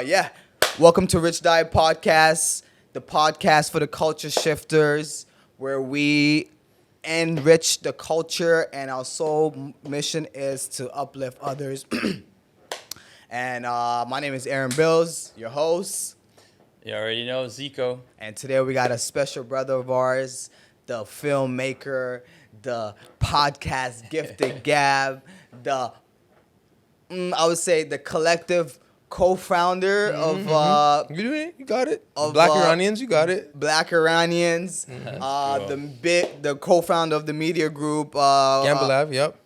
Yeah, welcome to Richdiet Podcast, the podcast for the culture shifters, where we enrich the culture, and our sole mission is to uplift others. And my name is Aaron Bills, your host, You already know Zico. and today we got a special brother of ours, the filmmaker, the podcast gifted Gab, I would say the collective co-founder of You do it. You got it. Of, Black Iranians. You got it. Black Iranians, the co-founder of the media group. Gamble Yep.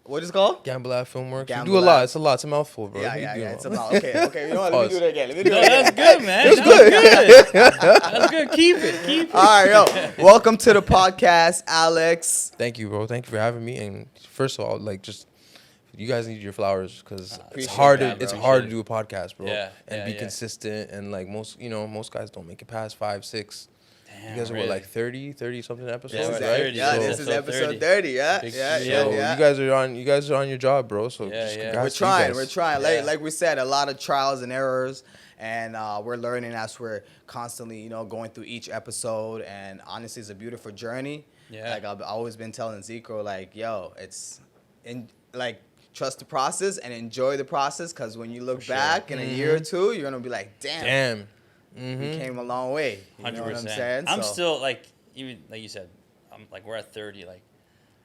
What is it called? Gamble Filmworks. You Gamble do a Lab. lot. It's a lot. It's a mouthful, bro. Yeah, You do It's a about lot. okay. You know what? Let me do that again. No, that's good, man. It was good. That's good. Keep it. All right, yo. Welcome to the podcast, Alex. Thank you, bro. Thank you for having me. And first of all, you guys need your flowers because it's Appreciate hard. that, bro. It's hard to do a podcast, bro. Yeah, and be yeah. consistent. And like most guys don't make it past 5, 6. Damn, You guys are really? what, like 30 something episodes, Yeah, we're right? 30, Yeah, so- this is episode episode 30. Yeah, Big yeah, studio. yeah, So yeah. you guys are on your job, bro. So Yeah, just yeah. congrats We're to you trying. guys. We're trying. Yeah. Like we said, a lot of trials and errors, and we're learning as we're constantly, going through each episode. And honestly, it's a beautiful journey. Yeah. Like I've always been telling Zico, like, yo, trust the process and enjoy the process, because when you look sure. back in a year or two, you're gonna be like, damn. Damn. We came a long way. You 100%. know what I'm saying? I'm So, still even like you said, we're at 30.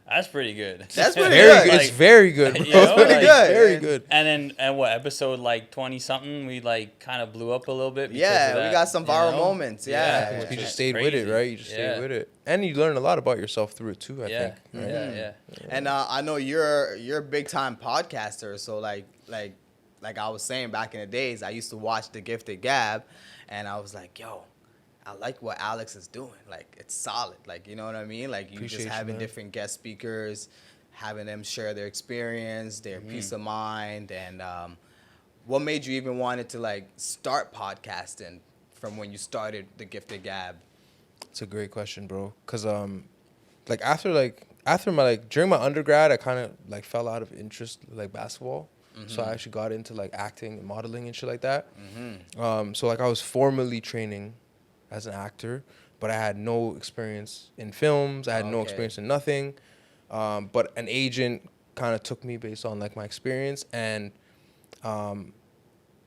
That's pretty good. That's pretty Very good. good. It's very good, bro. You know, It's pretty like- good. Very good. And then what episode 20 something we kind of blew up a little bit. Because yeah, of we that, got some you viral know? moments. Yeah. You It's just stayed with it, crazy. right? You just Yeah. stayed with it, and you learn a lot about yourself through it too. I Yeah, think. Right? yeah. And I know you're a big time podcaster, so like I was saying back in the days, I used to watch The Gifted Gab, and I was like, yo, I like what Alex is doing. Like, it's solid. Like, you know what I mean? Like, you Appreciate just you, having man. different guest speakers, having them share their experience, their peace of mind, and what made you even wanted to start podcasting from when you started The Gifted Gab? It's a great question, bro. Cause after my during my undergrad, I kind of fell out of interest basketball. So I actually got into acting and modeling and shit like that. So I was formally training as an actor, but I had no experience in films. I had no Okay. experience in nothing. But an agent kind of took me based on my experience, and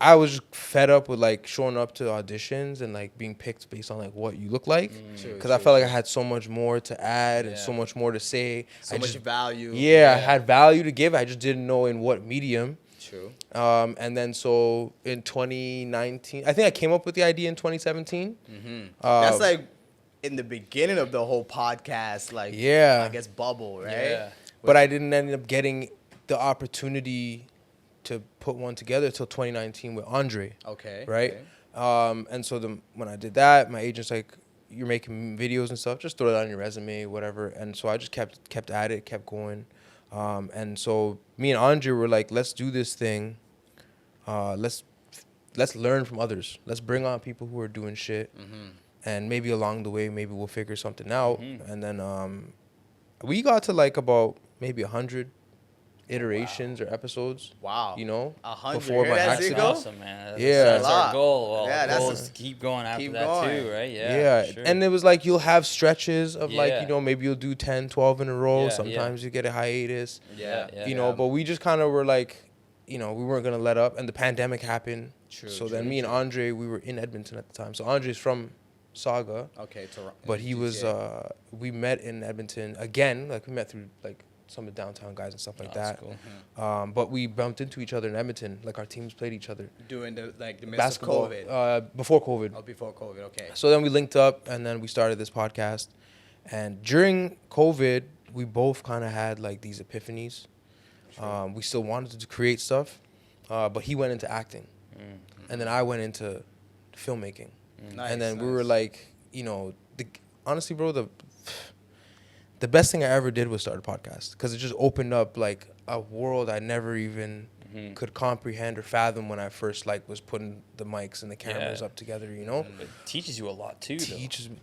I was just fed up with showing up to auditions and being picked based on what you look like, because I felt like I had so much more to add and so Yeah. much more to say. So much value. I had value to give. I just didn't know in what medium. True. And then so in 2019, I think I came up with the idea in 2017. That's in the beginning of the whole podcast, Yeah. I guess bubble, right? Yeah. But I didn't end up getting the opportunity to put one together till 2019 with Andre. Okay. Right? okay. And so when I did that, my agent's like, you're making videos and stuff, just throw it on your resume, whatever. And so I just kept at it, kept going. And so me and Andre were like, let's do this thing. Let's learn from others. Let's bring on people who are doing shit. And maybe along the way, maybe we'll figure something out. And then we got to about maybe 100 iterations or episodes. Wow. 100. Before my Hear that, accident. That's Zico? awesome, man. Yeah. That's That's a lot. our goal. Well, Yeah, our that's goal a- is to keep going after keep that going. too, right? Yeah. Sure. And it was you'll have stretches of Yeah. maybe you'll do 10, 12 in a row. Yeah, Sometimes you get a hiatus. Yeah. Yeah. But we just kind of were we weren't going to let up. And the pandemic happened. True, So true, then me and true. Andre, we were in Edmonton at the time. So Andre's from Saga. Okay. But he was, GTA. we met in Edmonton again. We met through some of the downtown guys and stuff like That's that. cool. But we bumped into each other in Edmonton. Our teams played each other. Doing the midst Basketball. of COVID. Before COVID. Oh, before COVID. Okay. So then we linked up and then we started this podcast. And during COVID, we both kind of had these epiphanies. We still wanted to create stuff, but he went into acting. And then I went into filmmaking. Nice, And then we nice. were honestly, bro, the best thing I ever did was start a podcast, because it just opened up a world I never even could comprehend or fathom when I first like was putting the mics and the cameras up together, you know. It teaches you a lot too.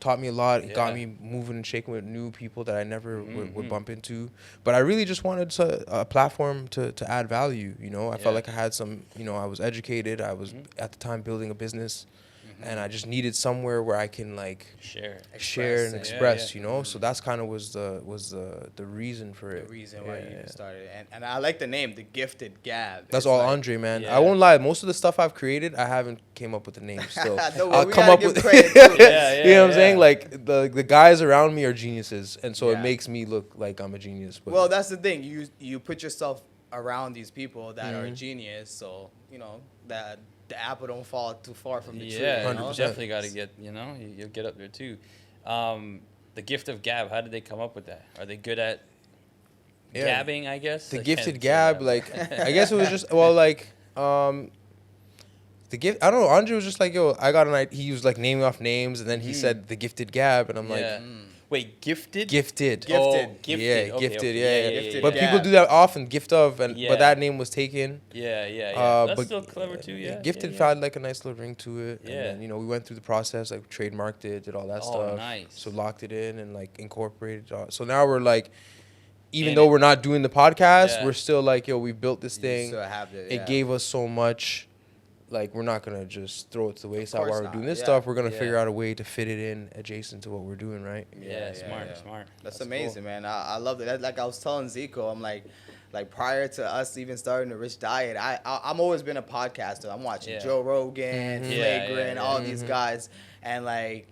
Taught me a lot. It Yeah. got me moving and shaking with new people that I never would bump into. But I really just wanted a platform to add value, you know. I felt like I had some, you know, I was educated. I was at the time building a business, and I just needed somewhere where I can like share and express, you know. So that's kind of was the reason for it. The reason why you started, and I like the name, the Gifted Gab. That's It's all like, Andre, man. Yeah. I won't lie. Most of the stuff I've created, I haven't came up with the name still. No, I'll we come gotta up give with. credit too. You know what I'm saying? Like the guys around me are geniuses, and so it Yeah. makes me look like I'm a genius. But Well, that's the thing. You put yourself around these people that are genius, so you know that the apple don't fall too far from the tree. Yeah, You know? 100%. definitely got to get, you know, you'll get up there too. The gift of gab, how did they come up with that? Are they good at gabbing, I guess? the I Gifted can't say Gab, that. like I guess it was just the gift. I don't know. Andre was just like, yo, I got an idea. He was like naming off names, and then he said the Gifted Gab, and I'm like, Wait, gifted? gifted. Oh, Gifted. gifted. Yeah, Okay, gifted. okay. Yeah. Gifted But Gab. people do that often. Gift of, and Yeah. but that name was taken. Yeah. That's But still clever too, yeah. Gifted yeah. had like a nice little ring to it. Yeah. And then, you know, we went through the process, like trademarked it, did all that Oh, stuff. nice. So locked it in and like incorporated it all. So now we're like, even In though it. we're not doing the podcast, Yeah. we're still like, yo, we built this You thing. still have the, It gave us so much. Like, we're not going to just throw it to the wayside course while we're not, doing this yeah. stuff. We're going to Yeah. figure out a way to fit it in adjacent to what we're doing, right? Yeah, smart. That's cool. amazing, man. I love it. Like I was telling Zico, I'm like prior to us even starting the Rich Diet, I'm always been a podcaster. I'm watching Yeah. Joe Rogan, Yeah, Flagrant, yeah. all these guys, and like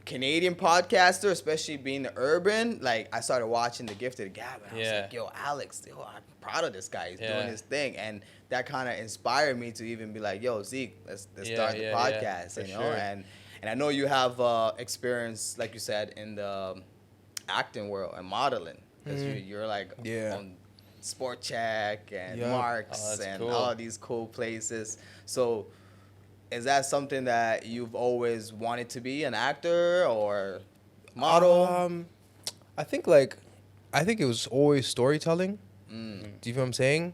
Canadian podcaster, especially being the urban. Like I started watching the Gifted Gab, and I was like, yo, Alex, yo, I'm proud of this guy. He's doing his thing, and that kind of inspired me to even be like, yo, Zeke, let's start the podcast, for you know, sure. and I know you have experience, like you said, in the acting world and modeling, because you're like on Sport Check and Marks that's and cool. all these cool places. So is that something that you've always wanted to be, an actor or model? I think it was always storytelling. Do you feel what I'm saying?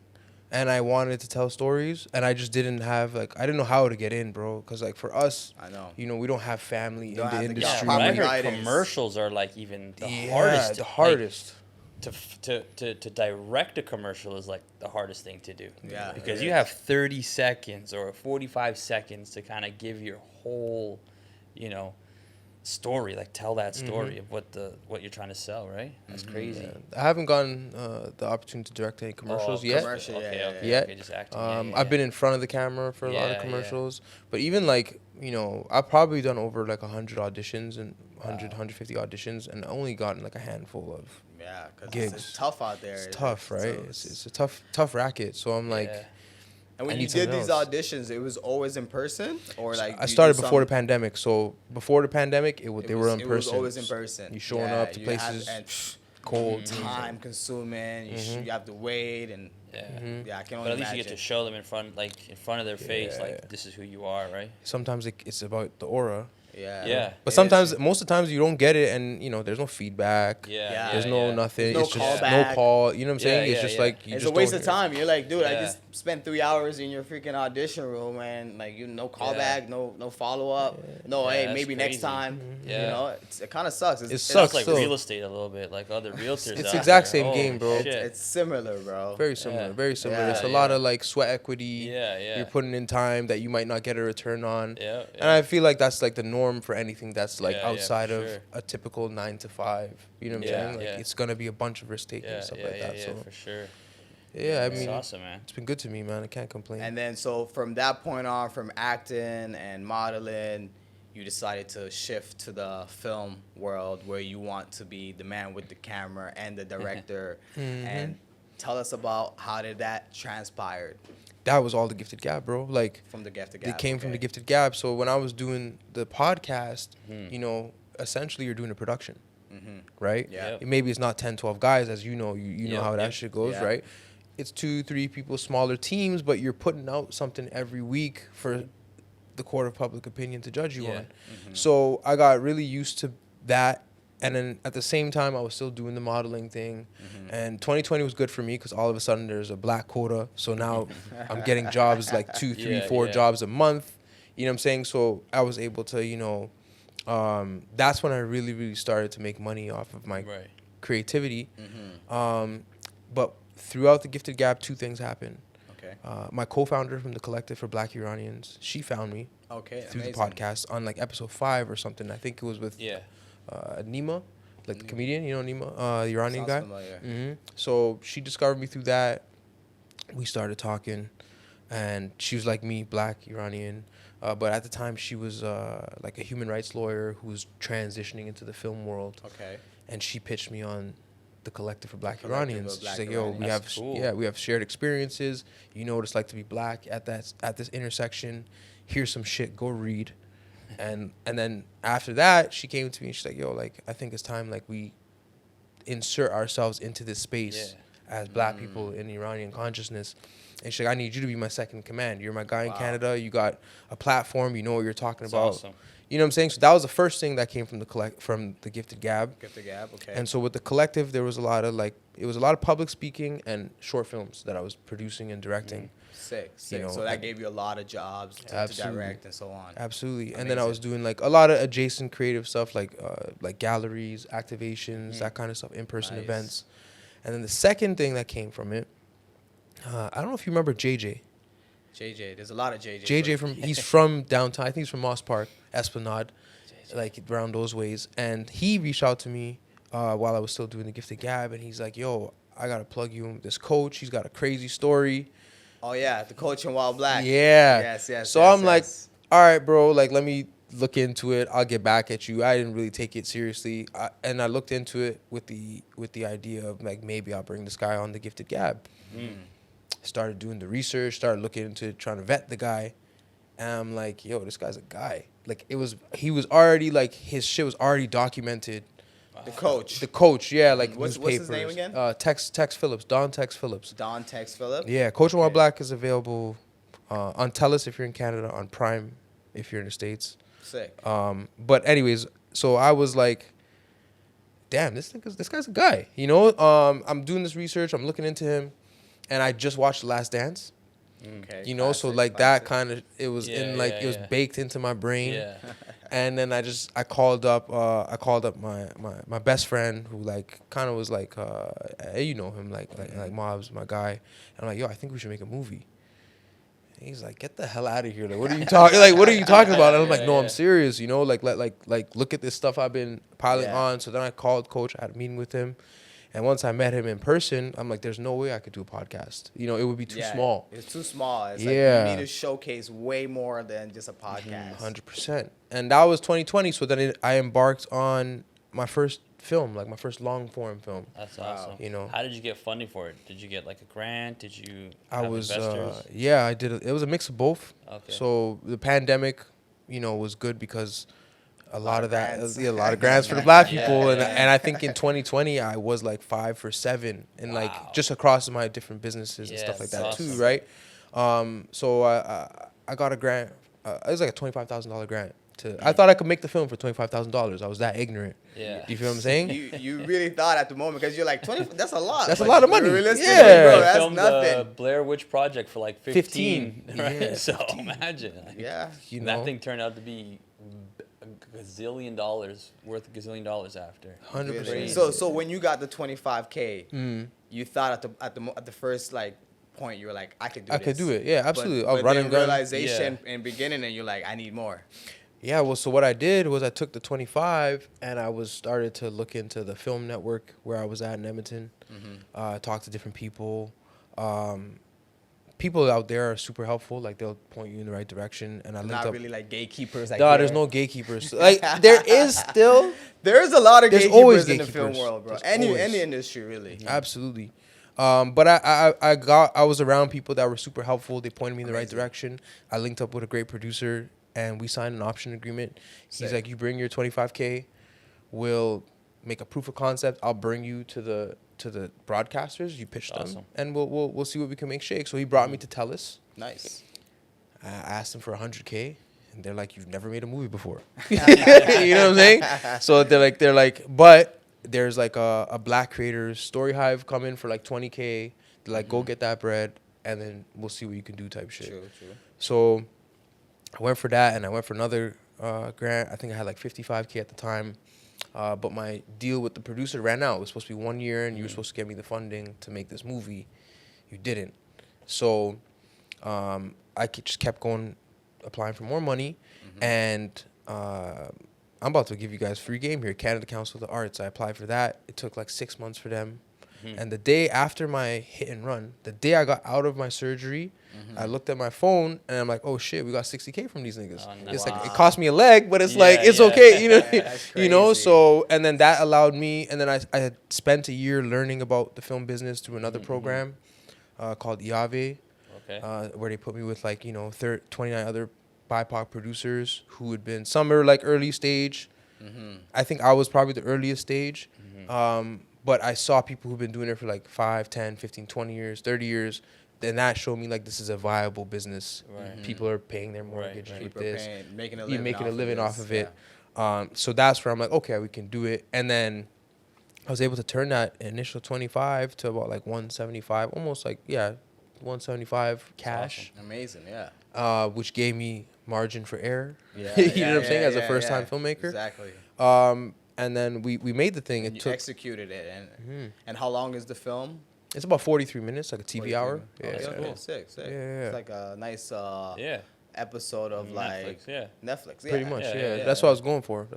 And I wanted to tell stories, and I just didn't have I didn't know how to get in, bro. Because like for us, I know. You know, we don't have family in Don't the have the industry. But I proper heard guidance. commercials are like even the Yeah, hardest. the hardest. To direct a commercial is like the hardest thing to do. Yeah, Because it you is. have 30 seconds or 45 seconds to kind of give your whole, you know, story, like tell that story of what you're trying to sell, right? That's crazy. I haven't gotten the opportunity to direct any commercials yet. commercial. Okay, just acting. I've been in front of the camera for a lot Yeah, of yeah. commercials, but even like, you know, I've probably done over like 100 auditions and 150 auditions, and only gotten like a handful of Yeah, because gigs. it's tough out there. It's tough, right? So It's a tough racket. So I'm like, Yeah. and when I you need did something these else. auditions, it was always in person, or like I you started do before the some- pandemic. So before the pandemic, they were in It person. was always in person. You showing Yeah, up to you have- places and cold. time consuming. You have to wait, and Yeah. I can But only at least imagine. you get to show them in front of their face, Yeah. like this is who you are, right? Sometimes it's about the aura. Yeah. Yeah. But It sometimes, is. most of the times, you don't get it, and you know, there's no feedback. Yeah. There's nothing. There's no it's just callback. no call. You know what I'm saying? Yeah, It's yeah, just yeah. like you It's just a waste don't of hear. time. You're like, dude, I Yeah. just spent 3 hours in your freaking audition room, and like no callback, no follow up, no. Yeah, Hey, that's maybe next crazy. time. Yeah. You know, it kind of sucks. It It's sucks like still. real estate a little bit, like other realtors. It's out exact there. same Oh, game, bro. shit. It's similar, bro. Very similar. Yeah. Very similar. Yeah, It's a yeah. lot of like sweat equity. Yeah. You're putting in time that you might not get a return on. Yeah. And I feel like that's like the norm for anything that's like Yeah, yeah, outside for of sure. a typical 9 to 5. You know what I'm Yeah, saying? Like yeah. it's gonna be a bunch of risk taking and stuff like that. So for sure. yeah, I It's mean, awesome, man. it's been good to me, man. I can't complain. And then so from that point on, from acting and modeling, you decided to shift to the film world where you want to be the man with the camera and the director. And tell us about how did that transpire That was all the Gifted Gab, bro. Like from the Gifted they Gab. came from the Gifted Gab. So when I was doing the podcast, you know, essentially you're doing a production, right? Yeah. Yep. Maybe it's not 10, 12 guys, as you know. You know Yep, how that yep. shit goes, Yeah. right? It's 2, 3 people, smaller teams, but you're putting out something every week for the court of public opinion to judge you Yeah. on. So I got really used to that, And then at the same time, I was still doing the modeling thing. And 2020 was good for me because all of a sudden there's a black quota. So now I'm getting jobs like 2, 3, 4 jobs a month. You know what I'm saying? So I was able to, you know, that's when I really started to make money off of my creativity. But throughout the Gifted Gab, 2 things happened. Okay. My co-founder from the collective for Black Iranians, she found me through the podcast on like episode 5 or something. I think it was with Nima, like the comedian, you know Nima, the Iranian guy. So she discovered me through that. We started talking, and she was like me, Black Iranian. But at the time, she was like a human rights lawyer who was transitioning into the film world. Okay. And she pitched me on the collective for Black Iranians. She's like, "Yo, we have we have shared experiences. You know what it's like to be black at this intersection. Here's some shit. Go read." And then after that, she came to me and she's like, "Yo, like I think it's time like we insert ourselves into this space as black people in Iranian consciousness." And she's like, "I need you to be my second in command. You're my guy in Canada. You got a platform. You know what you're talking about." Awesome. You know what I'm saying? So that was the first thing that came from the Gifted Gab. Gifted Gab, okay. And so with the collective, there was a lot of public speaking and short films that I was producing and directing. Sick. You know, so that gave you a lot of jobs to direct and so on. Absolutely. Amazing. And then I was doing like a lot of adjacent creative stuff like galleries, activations, that kind of stuff, in-person events. And then the second thing that came from it, I don't know if you remember JJ. There's a lot of JJ. He's from downtown. I think he's from Moss Park, Esplanade, like around those ways. And he reached out to me while I was still doing the Gifted Gab, and he's like, "Yo, I gotta plug you in with this coach. He's got a crazy story." Oh yeah, the coach in Wild Black. Yeah. Yes. So I'm like, "All right, bro. Like, let me look into it. I'll get back at you." I didn't really take it seriously, and I looked into it with the idea of like maybe I'll bring this guy on the Gifted Gab. Started doing the research, started looking into trying to vet the guy. And I'm like, yo, this guy's a guy. Like he was already like, his shit was already documented. The coach, yeah, like what's his name again? Tex Phillips, Don Tex Phillips. Yeah, Coach in Wild Black is available on Telus if you're in Canada, on Prime if you're in the States. Sick. But anyways, so I was like, damn, this guy's a guy. You know, I'm doing this research, I'm looking into him. And I just watched The Last Dance. Okay. You know, so like that kind of, it was it was baked into my brain. Yeah. And then I called up my best friend who like kind of was like, you know him, like Mob's my guy. And I'm like, yo, I think we should make a movie. And he's like, get the hell out of here. Like, what are you talking? Like, what are you talking about? And I'm like, no, I'm serious. You know, like look at this stuff I've been piling on. So then I called Coach. I had a meeting with him. And once I met him in person, I'm like, there's no way I could do a podcast. You know, it would be too small. It's too small. It's like you need to showcase way more than just a podcast. 100%. And that was 2020. So then I embarked on my first film, like my first long form film. That's awesome. You know, how did you get funding for it? Did you get like a grant? Did you investors? I did. It was a mix of both. Okay. So the pandemic, you know, was good because a lot of grants for the black people. And I think in 2020, I was like 5 for 7 and like just across my different businesses and stuff like that too, right? So I got a grant. It was like a $25,000 grant. I thought I could make the film for $25,000. I was that ignorant. Yeah. Do you feel what I'm saying? You really thought at the moment because you're like, 20, that's a lot. That's a lot of money. Realistically, bro, that's filmed nothing. The Blair Witch Project for like 15. Right? Yeah, so 15. imagine. Like, you know, that thing turned out to be a gazillion dollars worth $1 gazillion after. 100%. So when you got the $25K, you thought at the first like point you were like, I could do it. Yeah, absolutely. But then realization in beginning, and you're like, I need more. Yeah, well, so what I did was I took the 25 and I started to look into the film network where I was at in Edmonton. Talk to different people. People out there are super helpful. Like they'll point you in the right direction. And I linked up. Not really like gatekeepers. Like there's no gatekeepers. Like there is still. There's a lot of gatekeepers in the film world, bro. Any industry, really. Absolutely. But I was around people that were super helpful. They pointed me in the right direction. I linked up with a great producer, and we signed an option agreement. He's like, you bring your 25K, we'll make a proof of concept. I'll bring you to the broadcasters. You pitch them, and we'll see what we can make shake. So he brought me to Telus. Nice. I asked him for 100K, And they're like, you've never made a movie before. You know what I'm saying? So they're like, but there's like a Black creators story hive coming for like 20K. They're like, go get that bread, and then we'll see what you can do type shit. True. So I went for that, and I went for another grant. I think I had like 55K at the time. But my deal with the producer ran out. It was supposed to be 1 year, and you were supposed to get me the funding to make this movie. You didn't. So I just kept going, applying for more money. And I'm about to give you guys free game here. Canada Council of the Arts. I applied for that. It took like 6 months for them. And the day after my hit and run, the day I got out of my surgery, I looked at my phone and I'm like, oh shit, we got 60K from these niggas. Oh, It's wow. like, it cost me a leg, but it's like, it's yeah. okay, you know, That's you know. crazy. So, and then that allowed me, and then I had spent a year learning about the film business through another program called IAVE, where they put me with like, you know, 29 other BIPOC producers who had been, some are like early stage. I think I was probably the earliest stage. But I saw people who've been doing it for like 5, 10, 15, 20 years, 30 years. Then that showed me like this is a viable business. People are paying their mortgage with People this. making a living off of it. So that's where I'm like, okay, we can do it. And then I was able to turn that initial 25 to about like 175, almost like, 175 cash. Awesome. Amazing, yeah. Which gave me margin for error. Yeah, You know what I'm saying? As a first-time filmmaker. Exactly. And then we made the thing. And you executed it. And how long is the film? It's about 43 minutes, like a TV 43 hour. minutes. Yeah, Oh, cool. Sick. Yeah. It's like a nice episode of Netflix, Netflix. Yeah. Pretty much, Yeah. That's what I was going for.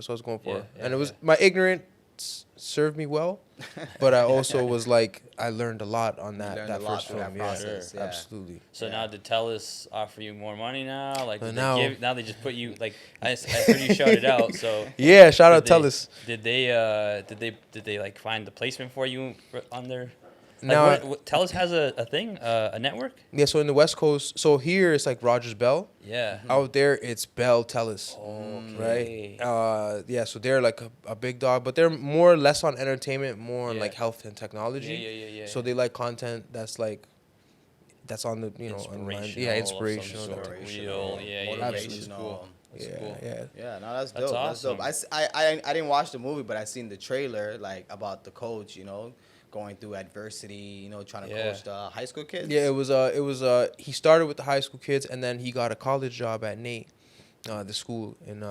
Yeah, And it was my ignorance served me well, but I also was like, I learned a lot on that first film. that process. Yeah, absolutely. So now did TELUS offer you more money now? Like did now- now they just put you like I heard you shouted out. So Yeah, shout out did they- TELUS. Did they like find the placement for you on their? Like, Now- what, TELUS has a thing, a network. Yeah, so in the West Coast, so here it's like Rogers Bell. Yeah. Out there, it's Bell TELUS. Okay. Right? Yeah, so they're like a big dog, but they're more or less on entertainment, more on Yeah. like health and technology. Yeah. So they like content that's like, that's on the, you know, online. Yeah, inspirational. of some sort. Real. Yeah. Motivational. Cool. That's cool. Yeah, no, that's That's dope. awesome. That's dope. I didn't watch the movie, but I seen the trailer, like about the coach, you know, going through adversity, you know, trying to coach the high school kids. Yeah, it was he started with the high school kids, and then he got a college job at NAIT, the school in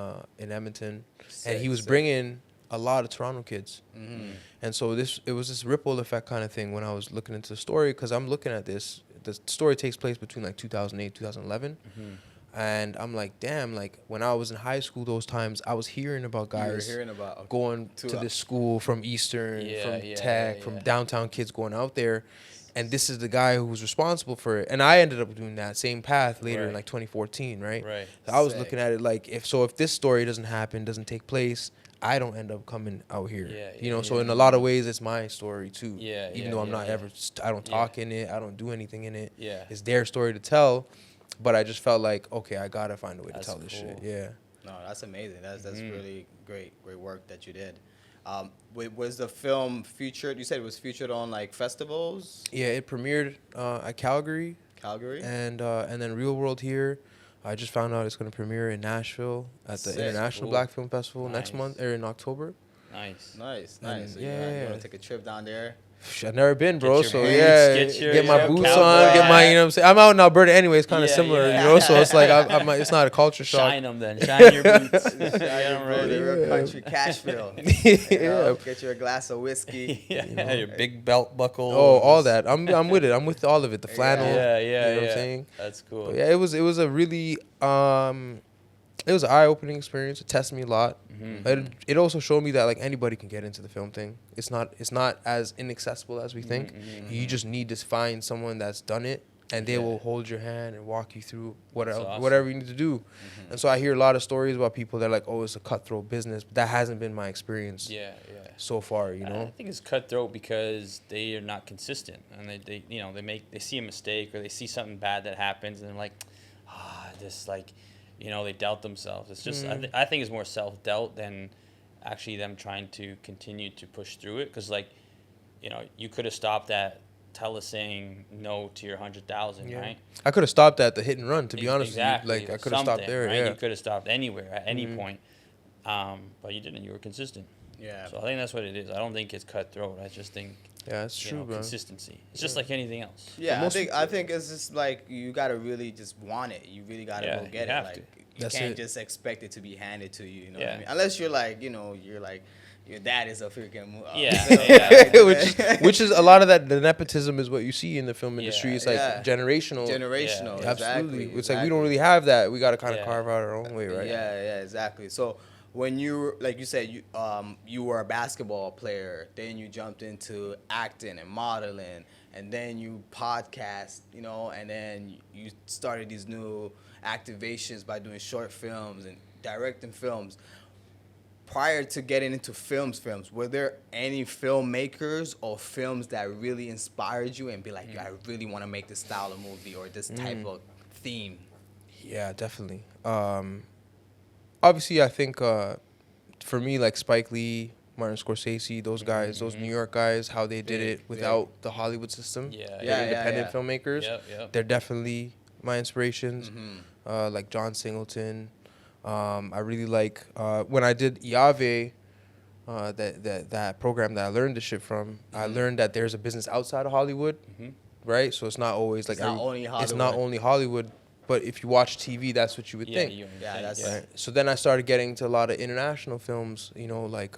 Edmonton, and he was bringing a lot of Toronto kids. And so it was this ripple effect kind of thing when I was looking into the story, because I'm looking at this. The story takes place between like 2008, 2011. And I'm like, damn, like when I was in high school those times, I was hearing about guys going to this school from Eastern, from Tech, from downtown kids going out there. And this is the guy who was responsible for it. And I ended up doing that same path later in like 2014, right? So I was looking at it like, if this story doesn't happen, doesn't take place, I don't end up coming out here. You know, so in a lot of ways, it's my story too. Even though I'm not ever, I don't talk in it, I don't do anything in it. It's their story to tell. But I just felt like, okay, I gotta find a way to tell this shit. Yeah. No, that's amazing. That's really great work that you did. Was the film featured? You said it was featured on like festivals. Yeah, it premiered at Calgary. And then Real World here. I just found out it's gonna premiere in Nashville at the International Black Film Festival next month, or in October. Nice. So you want to take a trip down there? I've never been, bro. Get your So boots, get my boots cowboy on, get my, you know what I'm saying. I'm out in Alberta anyway. It's kind of Yeah, similar, yeah. you know. So it's like it's not a culture shock. Shine them then. Shine your boots. Get 'em Go to ready. real country Cashville. Get you a glass of whiskey. Your big belt buckle. Oh, all that. I'm with it. I'm with all of it. The flannel. Yeah. You know what I'm saying? That's cool. But yeah, it was a really it was an eye-opening experience. It tested me a lot. It also showed me that like anybody can get into the film thing. It's not as inaccessible as we think. You just need to find someone that's done it, and they will hold your hand and walk you through whatever you need to do. And so I hear a lot of stories about people that are like, oh, it's a cutthroat business, but that hasn't been my experience. So far, you know. I think it's cutthroat because they are not consistent, and they they see a mistake or they see something bad that happens, and they're like, this like. They doubt themselves. It's just I think it's more self-doubt than actually them trying to continue to push through it. Because you could have stopped at saying no to your 100,000, right? I could have stopped at the hit and run, to be honest Exactly. with you. Like, I could have stopped there, right? yeah. You could have stopped anywhere at any point, but you didn't. You were consistent. Yeah. So I think that's what it is. I don't think it's cutthroat. I just think Yeah, that's true, bro. consistency. It's just like anything else. Yeah, I think it's just like you gotta really just want it. You really gotta go get you it. have Like to. you That's can't it. just expect it to be handed to you. You know what Yeah. I mean? Unless you're like, you're like your dad is a freaking which is a lot of that. The nepotism is what you see in the film industry. It's like Yeah. generational. generational. Yeah. Absolutely. Exactly. It's like we don't really have that. We got to kind of Yeah. carve out our own way, right? Yeah, exactly. So when you, like you said, you were a basketball player, then you jumped into acting and modeling, and then you podcast, and then you started these new activations by doing short films and directing films. Prior to getting into films, were there any filmmakers or films that really inspired you and be like, I really want to make this style of movie or this type of theme? Yeah, definitely. Obviously, I think for me, like Spike Lee, Martin Scorsese, those guys, those New York guys, how they did it without the Hollywood system. Yeah. They're independent filmmakers. Yep. They're definitely my inspirations. Like John Singleton. I really like when I did IAVE, that program that I learned this shit from. I learned that there's a business outside of Hollywood, right? So it's not always like It's not only Hollywood. It's not only Hollywood, but if you watch TV, that's what you would think. That's Right. So then I started getting to a lot of international films, like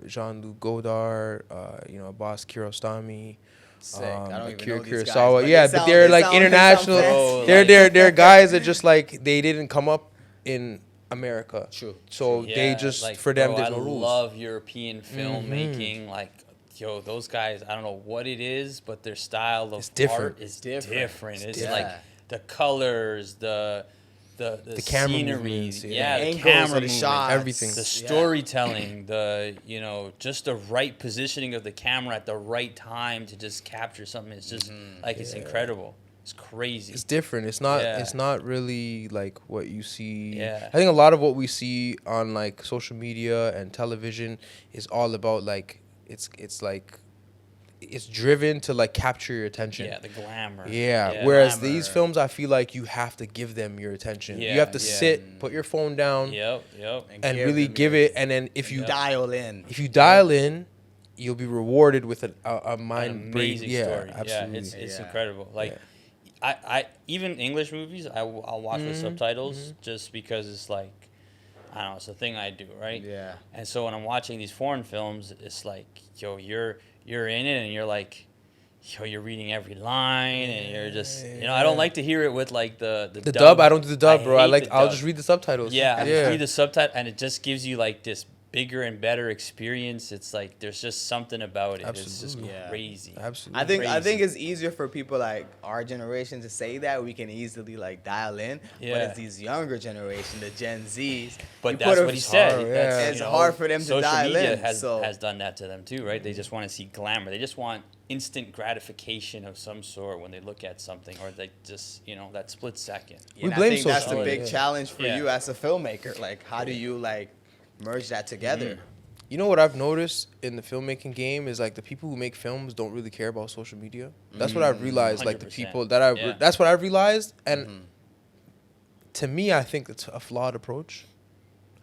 Jean-Luc Godard, Abbas Kiarostami. Sick. I don't even Akira know these guys, Kurosawa. but Yeah, they but sound- they're they like sound international. fancy. They're guys that just like they didn't come up in America. True. So they just for them there's no I rules. love European filmmaking. Like, those guys, I don't know what it is, but their style of different. art is Different. different. It's different. like the colors, the camera scenery, movements, the angles camera of the movements, shots, everything. the storytelling, just the right positioning of the camera at the right time to just capture something. It's just it's incredible. It's crazy. It's different. It's not. Yeah. It's not really like what you see. Yeah. I think a lot of what we see on like social media and television is all about like it's like it's driven to like capture your attention. Yeah, the glamour. Yeah. Whereas glamour. these films, I feel like you have to give them your attention. Yeah, You have to yeah. sit, put your phone down, Yep. and give really them give your- it. And then if you dial in. if you dial in, you'll be rewarded with a An mind amazing story. Absolutely. Yeah, it's Yeah. incredible. Like, I even English movies, I'll watch with subtitles just because it's like, I don't know, it's a thing I do, right? Yeah. And so when I'm watching these foreign films, it's like, you're in it and you're like, you're reading every line and you're just, I don't like to hear it with like the dub. I don't do the dub, bro. hate the I'll dub. just read the subtitles. Yeah, I just read the subtitle and it just gives you like this bigger and better experience. It's like there's just something about it. It's just Absolutely. Yeah. crazy. Absolutely. I think it's easier for people like our generation to say that we can easily like dial in. But Yeah. it's these younger generation, the Gen Zs. But you that's put a- what he said. hard, That's, yeah. It's hard for them to social dial media in, has so- done that to them too, right? They just want to see glamour. They just want instant gratification of some sort when they look at something, or they just that split second. And blame I think that's the social big media. challenge for Yeah. you as a filmmaker. Like, how do you like merge that together? You know what I've noticed in the filmmaking game is like the people who make films don't really care about social media. That's what I've realized. Like the 100%. people that Yeah. that's what I've realized. And to me, I think it's a flawed approach.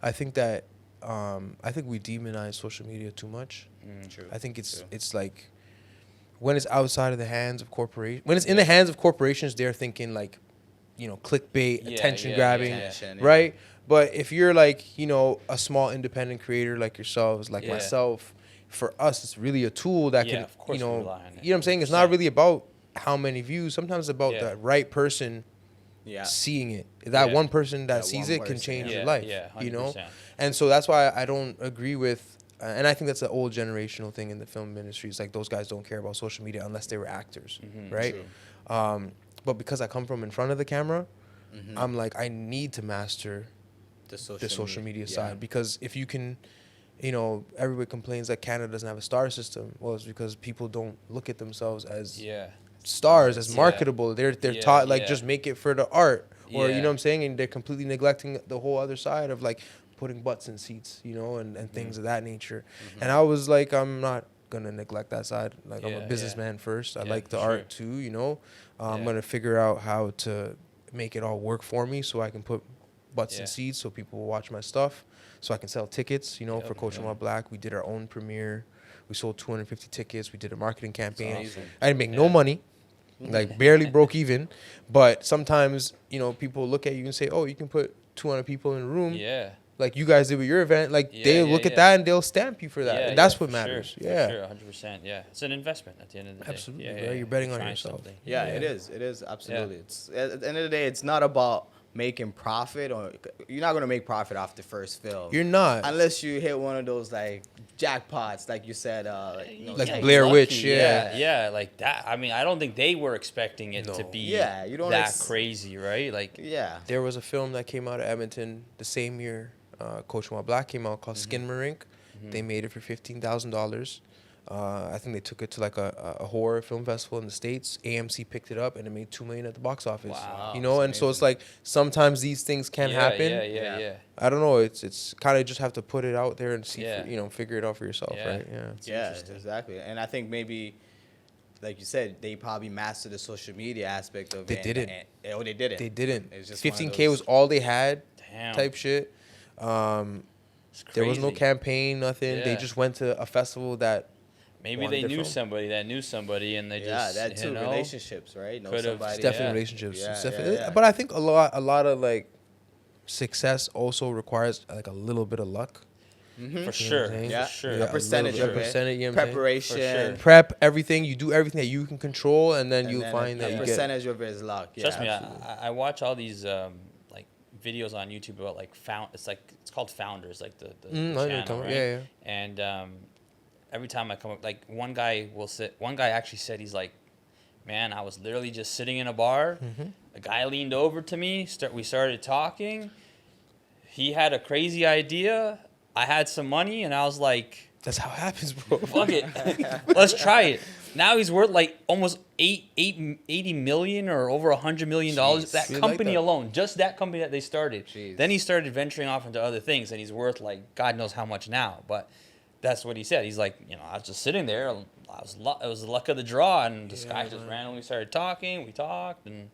I think that we demonize social media too much. True. I think it's like when it's outside of the hands of when it's in the hands of corporations, they're thinking like, clickbait, attention grabbing, Attention, yeah. right? But if you're like, a small independent creator like yourselves, like Yeah. myself, for us, it's really a tool that Yeah, can, of course we rely on it. you know what I'm saying? It's not really about how many views. Sometimes it's about Yeah. the right person Yeah. seeing it. That Yeah. one person that That sees one it can person, change yeah. your life, Yeah, you know? 100%. And so that's why I don't agree with, and I think that's an old generational thing in the film industry. It's like those guys don't care about social media unless they were actors, right? True. But because I come from in front of the camera, I'm like, I need to master The the social media yeah. side, because if you can, everybody complains that Canada doesn't have a star system. Well, it's because people don't look at themselves as stars, as marketable. They're taught like just make it for the art, or you know what I'm saying, and they're completely neglecting the whole other side of like putting butts in seats, and things of that nature. And I was like, I'm not gonna neglect that side. Like I'm Yeah, a businessman first. I Yeah, like the for art too. You know, I'm Yeah. gonna figure out how to make it all work for me so I can put butts Yeah. in seats so people will watch my stuff, so I can sell tickets. You know, Yep, for Coach yep. While Black, we did our own premiere. We sold 250 tickets. We did a marketing campaign. amazing. I didn't make no Yeah. money, like barely broke even. But sometimes, you know, people look at you and say, "Oh, you can put 200 people in a room." Yeah. Like you guys did with your event, like Yeah, they'll yeah, look at yeah. that and they'll stamp you for that. Yeah, And that's yeah, what for matters. Sure, Yeah. For sure, 100%. Yeah. It's an investment at the end of the day. Absolutely, Yeah, bro. You're betting on trying yourself. something. Yeah, it is. It is absolutely. It's at the end of the day, it's not about making profit, or you're not gonna make profit off the first film. You're not. Unless you hit one of those like jackpots, like you said, Like he's Blair lucky. Witch, yeah. Yeah, like that. I mean, I don't think they were expecting it to No. be Yeah, you don't that crazy, right? Like, yeah. There was a film that came out of Edmonton the same year Coach While Black came out called Skin Marink. They made it for $15,000. I think they took it to like a horror film festival in the States. AMC picked it up and it made $2 million at the box office. Wow. You know, and so it's like sometimes these things can happen. Yeah. I don't know. It's kind of just have to put it out there and see, Yeah. you know, figure it out for yourself, Yeah. right? Yeah. Yeah, interesting. exactly. And I think maybe, like you said, they probably mastered the social media aspect of They it. didn't. Oh, they didn't. They didn't. It's just one of 15K was those- all they had, Damn. type shit. It's There was no crazy. campaign, nothing. They Yeah. just went to a festival that Maybe wanted they their knew film. somebody that knew somebody, and they Yeah, just that too. you know, Relationships, right? Know Could've- somebody. it's definitely Yeah. relationships. Yeah, It's yeah, definitely, yeah. but I think a lot of like success also requires like a little bit of luck. for sure, saying? Yeah. for sure. A percentage little of bit. it. Percentage, you know what I'm saying? Preparation. For sure. Prep everything. You do everything that you can control, and then and you'll then find a that you get. percentage of it is luck. Yeah, Trust me, absolutely. I watch all these like videos on YouTube about like it's called Founders, like the I know what you're channel, talking about. right? Yeah, And every time I come up, like one guy actually said, he's like, man, I was literally just sitting in a bar. Mm-hmm. A guy leaned over to me. We started talking. He had a crazy idea. I had some money, and I was like, that's how it happens, bro. fuck it. Let's try it. Now he's worth like almost 80 million or over $100 million. Jeez. That You like company that? alone, just that company that they started. Jeez. Then he started venturing off into other things, and he's worth like God knows how much now. But that's what he said. He's like, you know, I was just sitting there. It was the luck of the draw, and this guy just randomly started talking. We talked, and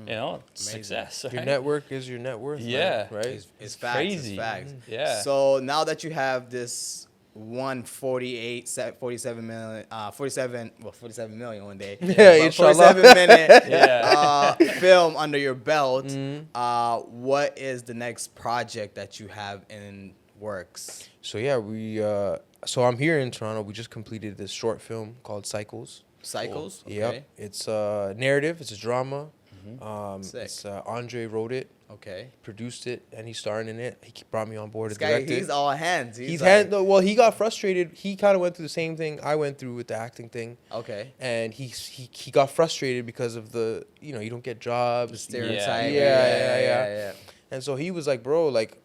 you know, Amazing. success. Your right? network is your net worth. Yeah. man, right. It's facts. crazy. It's facts. Yeah. So now that you have this 47 million one day. Yeah, but inshallah. 47-minute Yeah. film under your belt. Mm-hmm. What is the next project that you have in works? So yeah, so I'm here in Toronto. We just completed this short film called Cycles. Cycles? Yep. Okay. It's a narrative. It's a drama. Sick. It's Andre wrote it, Okay. produced it, and he's starring in it. He brought me on board This to guy, direct it. he's all hands. Well, he got frustrated. He kind of went through the same thing I went through with the acting thing, Okay. and he got frustrated because of the, you know, you don't get jobs. The stereotype. Yeah. And so he was like, bro, like,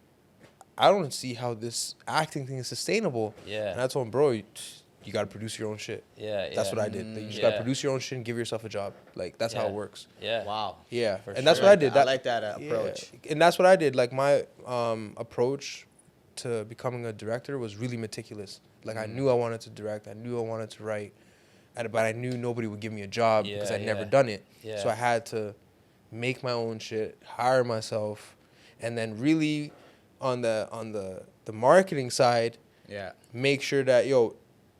I don't see how this acting thing is sustainable. Yeah. And I told him, bro, you got to produce your own shit. Yeah. That's yeah. what I did. Like, you just got to Yeah. produce your own shit and give yourself a job. Like, that's how Yeah. it works. Yeah. Wow. Yeah. For And that's sure. what I did. I like that approach. Yeah. And that's what I did. Like, my approach to becoming a director was really meticulous. Like, I knew I wanted to direct. I knew I wanted to write. But I knew nobody would give me a job because Yeah, I'd never yeah. done it. Yeah. So I had to make my own shit, hire myself, and then really on the marketing side, Yeah. make sure that, yo,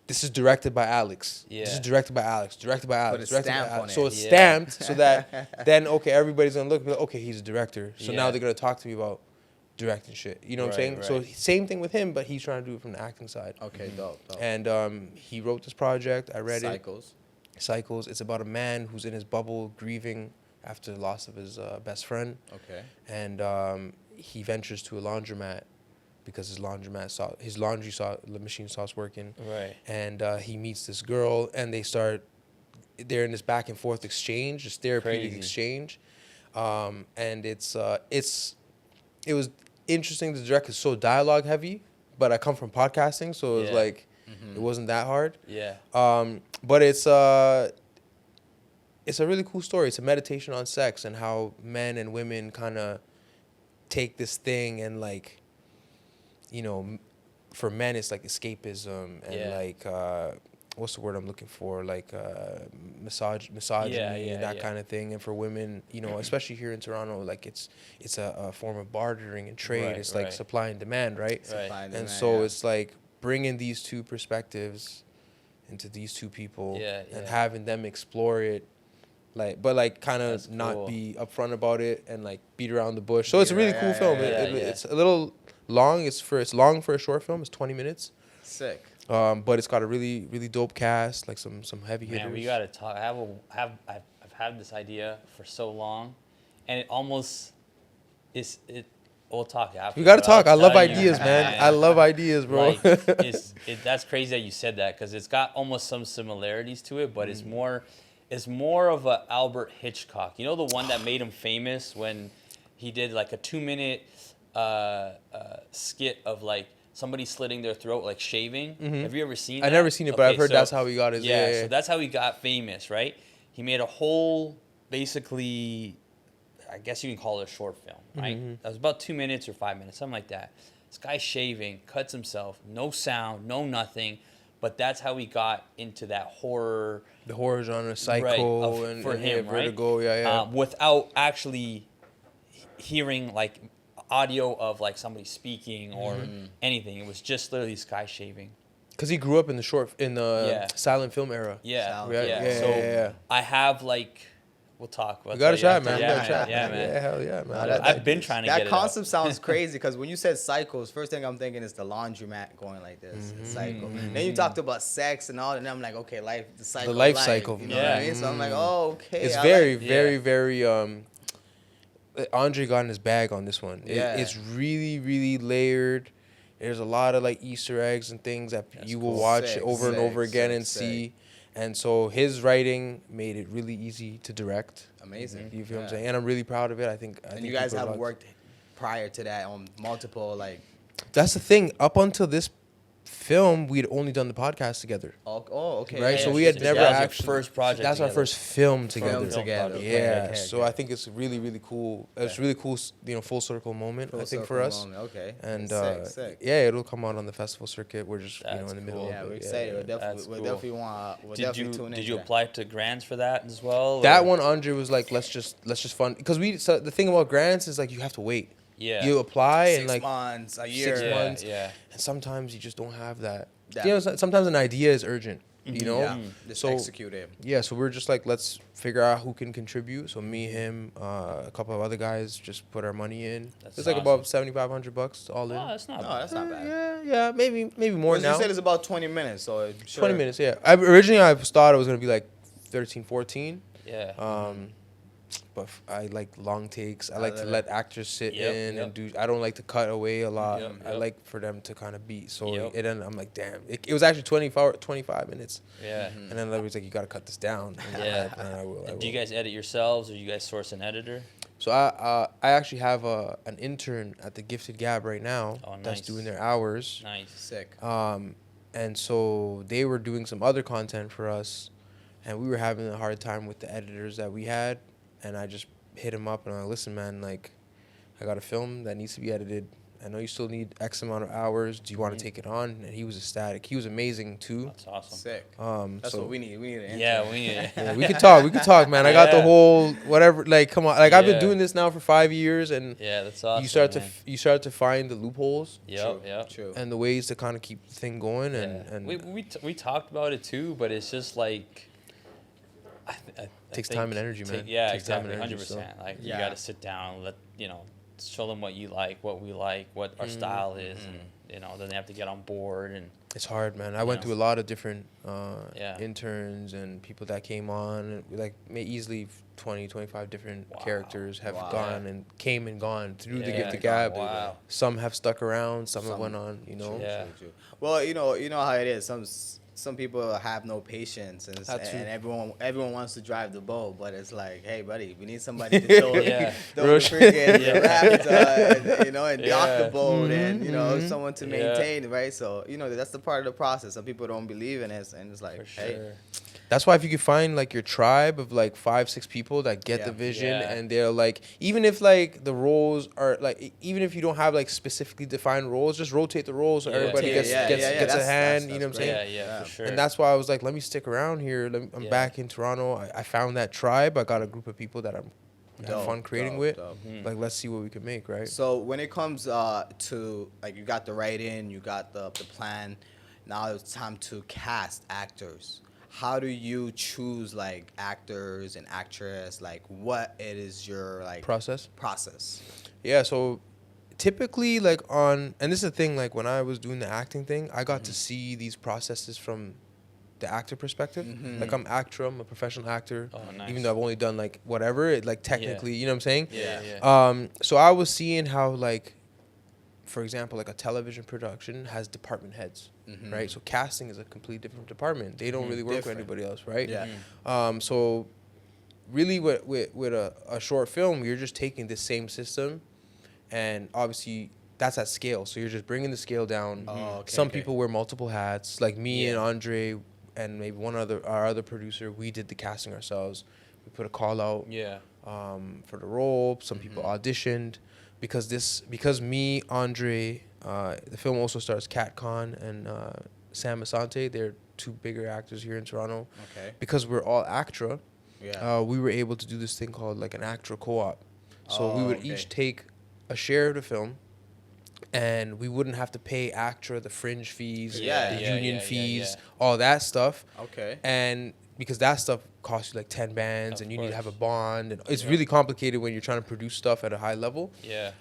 this is directed by Alex. Yeah. This is directed by Alex. Directed by Alex. a Directed by stamp on Alex. it. So it's Yeah. stamped so that then, okay, everybody's going to look and be like, okay, he's a director. So now Yeah. they're going to talk to me about directing shit. You know what I'm saying? Right, So right. same thing with him, but he's trying to do it from the acting side. Okay, dope. And he wrote this project. I read Cycles. it. Cycles. It's about a man who's in his bubble grieving after the loss of his best friend. Okay. And he ventures to a laundromat because his laundry machine stops working. Right. And he meets this girl, and they're in this back and forth exchange, this therapeutic Crazy. exchange. And it was interesting to direct. It's so dialogue heavy, but I come from podcasting, so it was Yeah. like it wasn't that hard. Yeah. But it's a really cool story. It's a meditation on sex and how men and women kind of take this thing and, like, you know, for men it's like escapism and Yeah. like what's the word I'm looking for? Like misogyny, that kind of thing. And for women, you know, especially here in Toronto, like it's a form of bartering and trade. Right, it's like right. supply and demand, right? Right. And so it's like bringing these two perspectives into these two people and having them explore it. But kind of not be upfront about it and like beat around the bush. So it's a really cool film. It's a little long. It's long for a short film. It's 20 minutes. Sick. But it's got a really, really dope cast, like some heavy hitters. Man, we gotta talk. I've had this idea for so long, and it almost is it. We'll talk after. We gotta talk. I love tell you, ideas, man. I love ideas, bro. Like, that's crazy that you said that because it's got almost some similarities to it, but it's more of a Albert Hitchcock. You know, the one that made him famous when he did like a 2-minute skit of like somebody slitting their throat, like shaving. Have you ever seen that? I've never seen it, but I've heard that's how he got his. Yeah, so that's how he got famous, right? He made a whole, basically, I guess you can call it a short film, right? That was about 2 minutes or 5 minutes, something like that. This guy shaving, cuts himself, no sound, no nothing, but that's how he got into that horror. The horror genre, Psycho, right, for him, Vertigo, right? Without actually hearing like audio of like somebody speaking or anything. It was just literally this guy shaving. Because he grew up in the silent film era. Yeah, Right? yeah. So I have like, we'll talk about. We got a shot, man. Yeah, We got a shot. Yeah, man. Yeah, hell yeah, man. I've been trying to get that it concept up. sounds crazy because when you said cycles, first thing I'm thinking is the laundromat going like this, cycle. Then you talked about sex and all, and I'm like, okay, the cycle. The life of cycle. You know what I mean? So I'm like, oh, okay. It's I very, like- very, very. Andre got in his bag on this one. Yeah. It's really, really layered. There's a lot of like Easter eggs and things that you will cool. watch Sick, over and over again and sick. see. And so his writing made it really easy to direct. Amazing. You feel what I'm saying? And I'm really proud of it. I think And you guys people have are- worked prior to that on multiple like. That's the thing. Up until this film, we'd only done the podcast together. Oh, okay. Right, yeah, so yeah, we had yeah. never That was your actually. first project That's our together. first film together. Film together. Yeah, Okay, so okay. I think it's really, really cool. It's really cool, full circle moment. Full I think circle for us. moment, okay. And Sick. yeah, it'll come out on the festival circuit. We're just That's in the middle cool. of Yeah, it. we're excited. We'll That's definitely, cool. we'll definitely tune in. Did you to that. apply to grants for that as well? That or- one, Andre was like, let's just fund, because the thing about grants is like you have to wait. Yeah. You apply 6 and like months, a year. 6 months. Yeah. And sometimes you just don't have that. That- You know, sometimes an idea is urgent. You know. Yeah, just So execute it. yeah, so we're just like, let's figure out who can contribute. So me, him, a couple of other guys just put our money in. That's It's like awesome. about $7,500 all in. Oh, that's not No, bad. that's not bad. Yeah, maybe more Because now. you said it's about 20 minutes, so I'm sure. 20 minutes, yeah. Originally I thought it was gonna be like 13, 14. Yeah. But I like long takes. I I like to love let actors sit Yep, in yep. and do. I don't like to cut away a lot. Yep, I yep. like for them to kind of beat. So Yep. it ended, I'm like, damn. It was actually 25 minutes. Yeah. And then everybody's like, you gotta cut this down. And Yeah. I will. Do you guys edit yourselves, or you guys source an editor? So I actually have an intern at the Gifted Gab right now Oh, that's nice. doing their hours. Nice. Sick. And so they were doing some other content for us, and we were having a hard time with the editors that we had. And I just hit him up and I'm like, listen, man, like, I got a film that needs to be edited. I know you still need X amount of hours. Do you want to take it on? And he was ecstatic. He was amazing too. That's awesome. Sick. That's So what we need. We need an intern. Yeah, we yeah, we could talk, man. I got the Yeah. whole whatever. Like, come on, like I've been Yeah. doing this now for 5 years, and yeah, that's awesome. you start man. you start to find the loopholes Yep, yep. True. and the ways to kind of keep the thing going. And we talked about it too, but it's just like I Takes think time and energy, man. Yeah, Takes time exactly, and energy, 100%. Like Yeah. you got to sit down, let show them what you like, what we like, what our style is, and then they have to get on board. And it's hard, man. I went Yeah. through a lot of different Yeah. interns and people that came on. And like easily 20, 25 different Wow. characters have Wow. gone and came and gone through the Yeah. Gifted Gab. Wow. Some have stuck around. Some have Some- went on. You know. Yeah. True. Well, you know how it is. Some people have no patience, and That too. everyone wants to drive the boat, but it's like, hey, buddy, we need somebody to throw, Yeah. throw Real the freaking Yeah. raft, and dock Yeah. the boat, and someone to Yeah. maintain, right? So that's the part of the process. Some people don't believe in it, and it's like, For hey, sure. That's why if you could find like your tribe of like 5-6 people that get the vision, and they're like, even if like the roles are like, even if you don't have like specifically defined roles, just rotate the roles so everybody gets a hand. You know what I'm saying? Yeah, for sure. And that's why I was like, let me stick around here. I'm back in Toronto. I found that tribe. I got a group of people that I'm have fun creating with. Like, let's see what we can make, right? So when it comes to like, you got the writing, you got the plan. Now it's time to cast actors. How do you choose like actors and actress? Like, what it is your like Process. Yeah. So typically, like and this is the thing, like when I was doing the acting thing, I got to see these processes from the actor perspective. Like I'm a professional actor. Oh, nice. Even though I've only done like whatever, like technically, you know what I'm saying? Yeah. So I was seeing how, like, for example, like a television production has department heads, right? So casting is a completely different department. They don't really work with anybody else, right? Yeah. So really with a short film, you're just taking the same system, and obviously that's at scale. So you're just bringing the scale down. Some people wear multiple hats, like me and Andre and maybe our other producer. We did the casting ourselves. We put a call out for the role. Some people auditioned. Because me, Andre, the film also stars Kat Khan and Sam Asante. They're two bigger actors here in Toronto. Okay. Because we're all ACTRA, we were able to do this thing called like an ACTRA co-op. So we would each take a share of the film, and we wouldn't have to pay ACTRA the fringe fees, the union fees, all that stuff. Okay. And because that stuff costs you like 10 bands, and you need to have a bond, and it's really complicated when you're trying to produce stuff at a high level.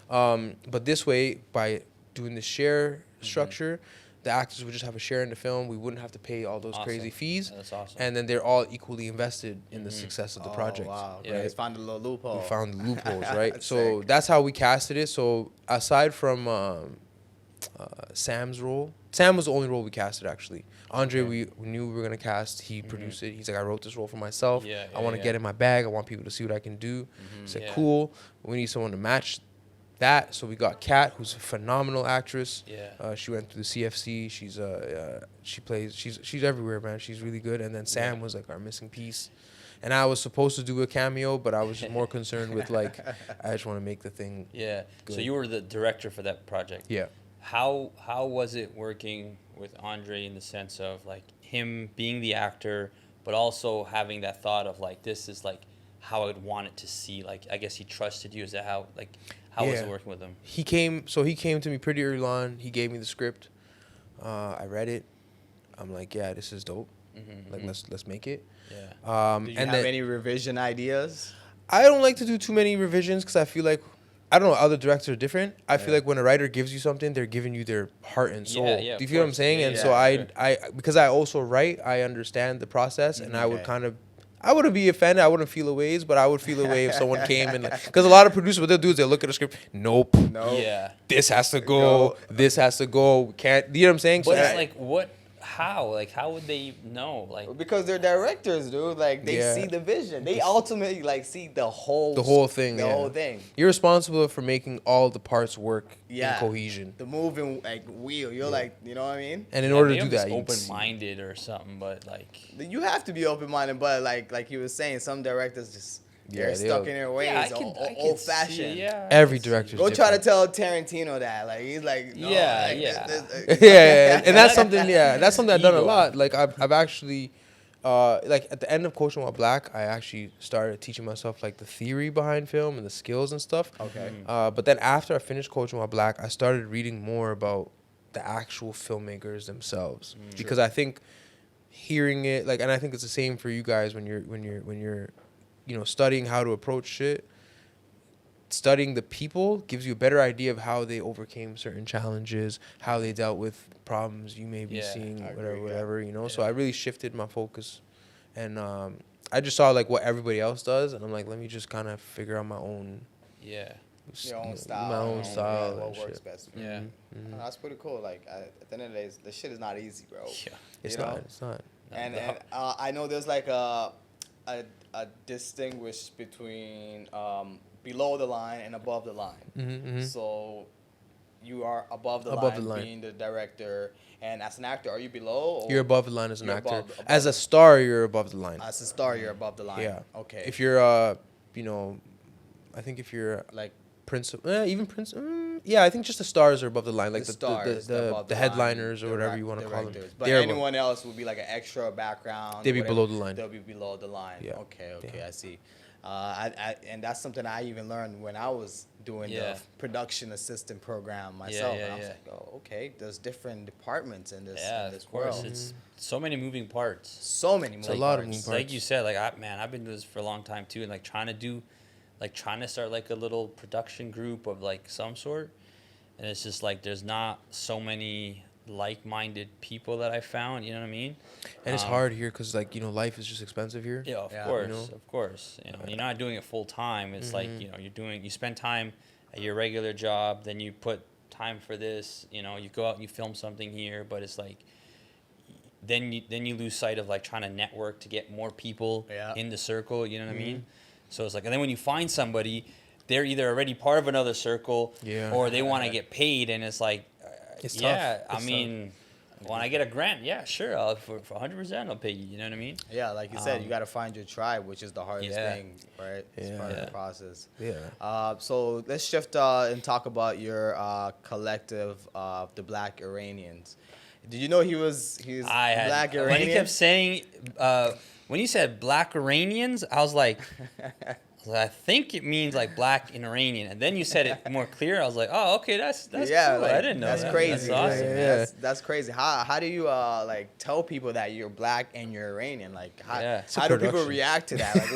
But this way, by doing the share structure, the actors would just have a share in the film. We wouldn't have to pay all those crazy fees. That's awesome. And then they're all equally invested in the success of the project. Wow. Right? Right. Found a little loophole. We found the loopholes, right? So that's how we casted it. So aside from Sam's role, Sam was the only role we casted, actually. Andre, we knew we were going to cast. He produced it. He's like, I wrote this role for myself. I want to get in my bag. I want people to see what I can do. It's like, cool. We need someone to match that. So we got Kat, who's a phenomenal actress. She went through the CFC. She's everywhere, man. She's really good. And then Sam was like our missing piece. And I was supposed to do a cameo, but I was just more concerned with like, I just want to make the thing good. So you were the director for that project. Yeah. How was it working with Andre in the sense of like him being the actor, but also having that thought of like, this is like how I would want it to see? Like, I guess he trusted you. Is that how was it working with him? He came to me pretty early on. He gave me the script. I read it. I'm like, yeah, this is dope. Like, let's make it. Did you have any revision ideas? I don't like to do too many revisions because I feel like, I don't know, other directors are different. I feel like when a writer gives you something, they're giving you their heart and soul. Do you feel what I'm saying? And so I because I also write, I understand the process, and I would kind of, I wouldn't be offended. I wouldn't feel a ways, but I would feel a way if someone came and like, because a lot of producers, what they'll do is they'll look at the script. Nope. This has to go. This has to go. We can't. You know what I'm saying? But it's like, what? How? Like, how would they know? Like, because they're directors, dude. Like, they see the vision. They ultimately like see the whole thing. The whole thing. You're responsible for making all the parts work in cohesion. The moving like wheel. You're like, you know what I mean? And in order to do that, open-minded or something. But like, you have to be open-minded. But like you were saying, some directors just. They're stuck in their ways, old-fashioned. Every director. Go try to tell Tarantino that. Like, he's like, no, and that's something. Yeah, that's something I've done a lot. Like, I've actually, like at the end of Coaching While Black, I actually started teaching myself like the theory behind film and the skills and stuff. Okay. But then after I finished Coaching While Black, I started reading more about the actual filmmakers themselves because I think hearing it, like, and I think it's the same for you guys when you're you know, studying how to approach shit, studying the people gives you a better idea of how they overcame certain challenges, how they dealt with problems you may be seeing, whatever, you know? So I really shifted my focus, and I just saw, like, what everybody else does, and I'm like, let me just kind of figure out my own... Your own style. My own style. What works best for you. That's pretty cool. Like, at the end of the day, the shit is not easy, bro. It's not. And I know there's, like, a distinguish between below the line and above the line. So you are above the line, being the director. And as an actor, are you below? Or You're above the line as an you're actor. above As a star, you're above the line. As a star, you're above the line. Yeah. Okay. If you're, you know, I think if you're like principal, even principal, yeah, I think just the stars are above the line, like the stars, the headliners or whatever you want to call them. But They're anyone else would be like an extra background. They'd be below the line. They'll be below the line. Yeah. Okay, I see. And that's something I even learned when I was doing the production assistant program myself. And I was like, oh, okay, there's different departments in this world. It's so many moving parts. So many moving parts. It's a lot of moving parts. Like you said, like I've been doing this for a long time too, and like trying to start like a little production group of like some sort, and it's just like there's not so many like-minded people that I found. You know what I mean? And it's hard here because, like, you know, life is just expensive here. Yeah, of course. You know, you're not doing it full time. It's like, you know, you spend time at your regular job, then you put time for this. You know, you go out and you film something here, but it's like then you lose sight of like trying to network to get more people in the circle. You know what I mean? So it's like, and then when you find somebody, they're either already part of another circle, or they want to get paid, and it's like, it's tough. I mean, when I get a grant, for 100%, I'll pay you. You know what I mean? Yeah, like you said, you got to find your tribe, which is the hardest thing, right? Yeah. It's part of the process. Yeah. So let's shift and talk about your collective, the Black Iranians. Did you know he was Black Iranian? When he kept saying, when you said Black Iranians, I was like, I think it means like black and Iranian, and then you said it more clear. I was like, oh, okay, that's cool. Like, I didn't know that's that. Crazy. That's awesome. Yeah. That's crazy. How do you like tell people that you're black and you're Iranian? Like how do people react to that? Like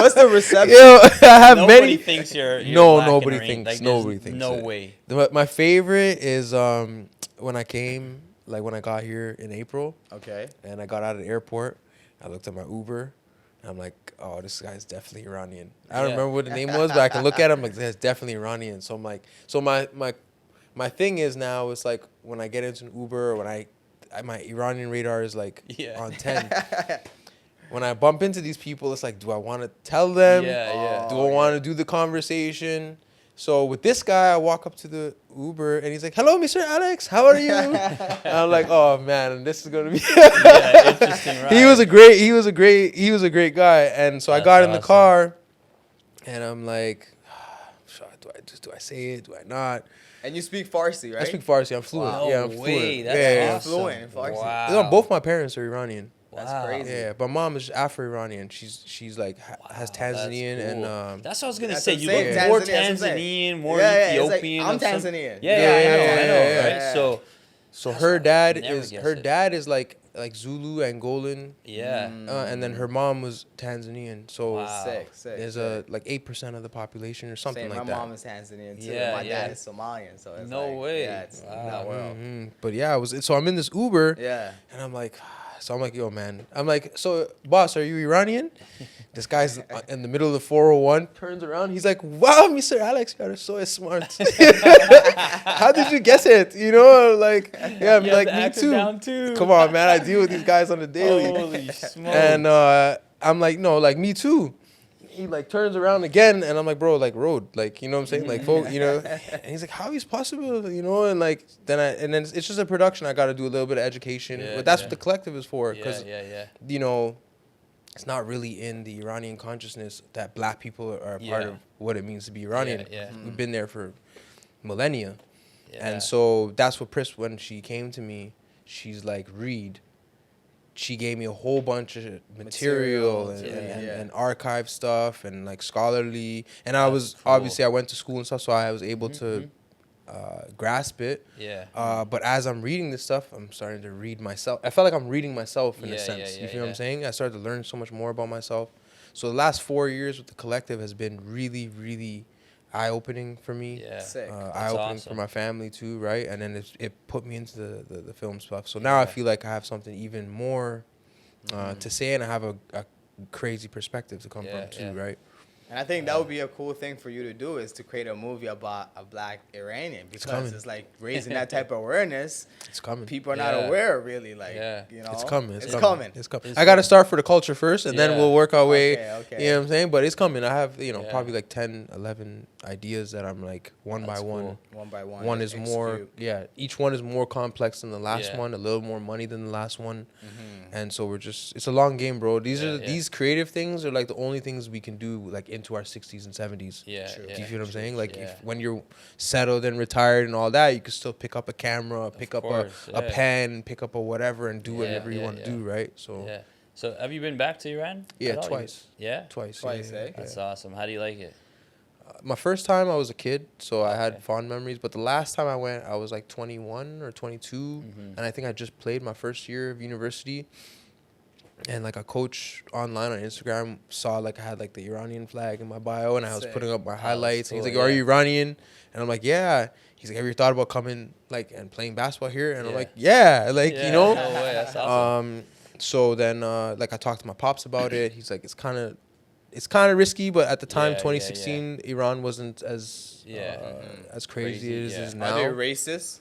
what's the reception? Yo, I have nobody thinks you're no, black nobody and Iranian. thinks. Like, nobody thinks. No it. way. My favorite is when I came, like when I got here in April. Okay. And I got out of the airport. I looked at my Uber. I'm like, oh, this guy's definitely Iranian. I don't remember what the name was, but I can look at him like, that's definitely Iranian. So I'm like, so my thing is now, it's like when I get into an Uber, or when my Iranian radar is like on 10. When I bump into these people, it's like, do I want to tell them? Do I want to do the conversation? So with this guy, I walk up to the Uber and he's like, "Hello, Mr. Alex, how are you?" And I'm like, "Oh man, this is gonna be." Interesting. Right? He was a great guy, and so I got in the car, and I'm like, do I say it? Do I not? And you speak Farsi, right? I speak Farsi. I'm fluent. Wow. Yeah, I'm No fluent. way. That's awesome. Fluent in Farsi. Wow. No, both my parents are Iranian. That's crazy. Yeah, but mom is Afro-Iranian. She's like has Tanzanian and that's what I was gonna That's say. what You I'm look saying. more Tanzanian, Tanzanian, more it's like, Ethiopian. I'm Tanzanian. I know, right? So her dad never is like Zulu, Angolan. Yeah. And then her mom was Tanzanian. So Sick. there's like 8% of the population or something like my that. mom is Tanzanian too. Yeah, My dad is Somalian, so it's No way. Yeah, it's in that world. But yeah, so I'm in this Uber. Yeah. And I'm like, yo, man. I'm like, so, boss, are you Iranian? This guy's in the middle of the 401, turns around. He's like, wow, Mr. Alex, you're so smart. How did you guess it? You know, like, yeah, I'm like, me too. Come on, man. I deal with these guys on the daily. Holy smokes. And I'm like, no, like, me too. He like turns around again, and I'm like, bro, like road, like, you know what I'm saying, like, folk, you know. And he's like, how is possible, you know? And like then it's just a production. I got to do a little bit of education, but that's what the collective is for, because you know, it's not really in the Iranian consciousness that black people are a part of what it means to be Iranian. We've been there for millennia, and so that's what Pris, when she came to me, she's like, read. She gave me a whole bunch of material and archive stuff and like scholarly. And I was obviously I went to school and stuff, so I was able to grasp it. But as I'm reading this stuff, I'm starting to read myself. I felt like I'm reading myself in a sense. You feel what I'm saying? I started to learn so much more about myself. So the last 4 years with the collective has been really, really eye-opening for me. Sick. Eye-opening for my family too, right? And then it put me into the film stuff. So now I feel like I have something even more to say, and I have a crazy perspective to come from too, right? And I think that would be a cool thing for you to do, is to create a movie about a black Iranian, because it's like raising that type of awareness. It's coming. People are not aware, really. Like, you know, it's coming. It's coming. I got to start for the culture first, and then we'll work our way. Okay. You know what I'm saying? But it's coming. I have, probably like 10, 11 ideas that I'm like one That's by one. cool. One by one. One is more, execute. each one is more complex than the last Yeah. one, a little more money than the last one. Mhm. And so it's a long game, bro. Yeah. These creative things are like the only things we can do like into our 60s and 70s. Yeah, True. yeah. Do you feel what I'm saying? Like Yeah. when you're settled and retired and all that, you can still pick up a camera, pick up course, a yeah. pen, pick up a whatever and do Yeah, whatever you yeah, want to yeah. do, right? So Yeah. So have you been back to Iran? Yeah, at all? twice. Yeah. Twice, Twice, eh? That's awesome. How do you like it? My first time I was a kid, so I Okay. had fond memories. But the last time I went, I was like 21 or 22, Mhm. and I think I just played my first year of university. And like a coach online on Instagram saw like I had like the Iranian flag in my bio, and I was Sick. putting up my that's highlights. And he's cool, like, "Are yeah. you Iranian?" And I'm like, "Yeah." He's like, "Have you thought about coming like and playing basketball here?" And I'm Yeah. like, "Yeah." Like Yeah, you know. No way. That's awesome. So then like I talked to my pops about it. He's like, it's kind of risky, but at the time, Yeah, yeah, 2016, Iran wasn't as Yeah. as crazy, Crazy, as it yeah. is Are now. they racist?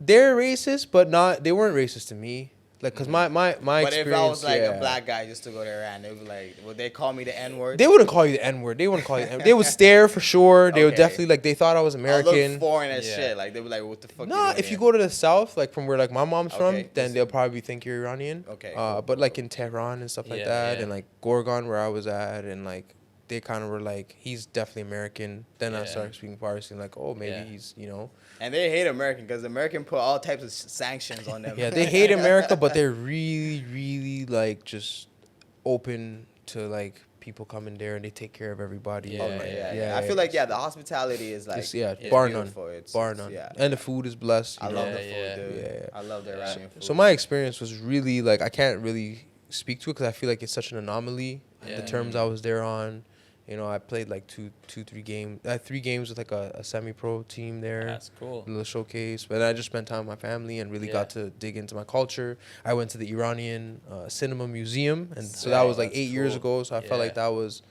They're racist, but they weren't racist to me. Like, cause my But experience. if I was like yeah. a black guy just to go to Iran, they would like, would they call me the N word? They wouldn't call you the N word. They wouldn't call you. They would stare for sure. They would Okay. definitely like. They thought I was I American. look foreign as Yeah. shit. Like they were like, what the fuck? No, doing if you here? go to the south, like from where like my mom's from, Okay, then this- they'll probably think you're Iranian. Okay, But like in Tehran and stuff like Yeah, that, yeah. and like Gorgon where I was at, and like they kind of were like, he's definitely American. Then I Yeah. started speaking Farsi, and like, oh, maybe Yeah. he's, And they hate American because American put all types of sanctions on them. Yeah, they hate America, but they're really, really like just open to like people coming there, and they take care of everybody. Yeah, Oh, and, like, yeah. I feel like the hospitality is like It's, yeah, it's bar none, beautiful. It's, bar it's- none, Yeah, and the food is blessed. I you love know? the food, Yeah, dude. yeah. I love the Iranian food. So my experience was really like I can't really speak to it because I feel like it's such an anomaly. Yeah. The terms I was there on, I played like 3 games. I had 3 games with like a semi-pro team there. That's cool. A little showcase, but I just spent time with my family and really Yeah. got to dig into my culture. I went to the Iranian Cinema Museum, and so Sick. that was like That's 8 years cool. ago. So I felt like Yeah. that was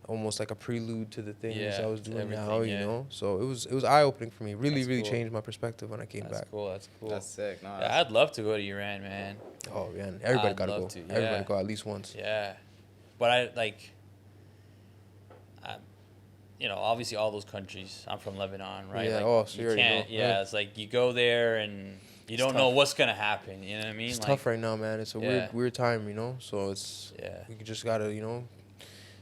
almost like a prelude to the things Yeah, I was to doing now. everything, You yeah. know, so it was eye opening for me. Really, That's really cool. changed my perspective when I came That's back. cool. That's cool. That's sick. No, Yeah, I'd love to go to Iran, man. Oh man, everybody I'd gotta love go. to, Everybody yeah. go at least once. Yeah, but I obviously all those countries. I'm from Lebanon, right? Yeah, Like, oh, so you you already can't. know. Yeah, Yeah. it's like you go there and you don't tough. know what's gonna happen. You know what I mean? It's Like, tough right now, man. It's a Yeah. weird time, So it's Yeah. we just gotta,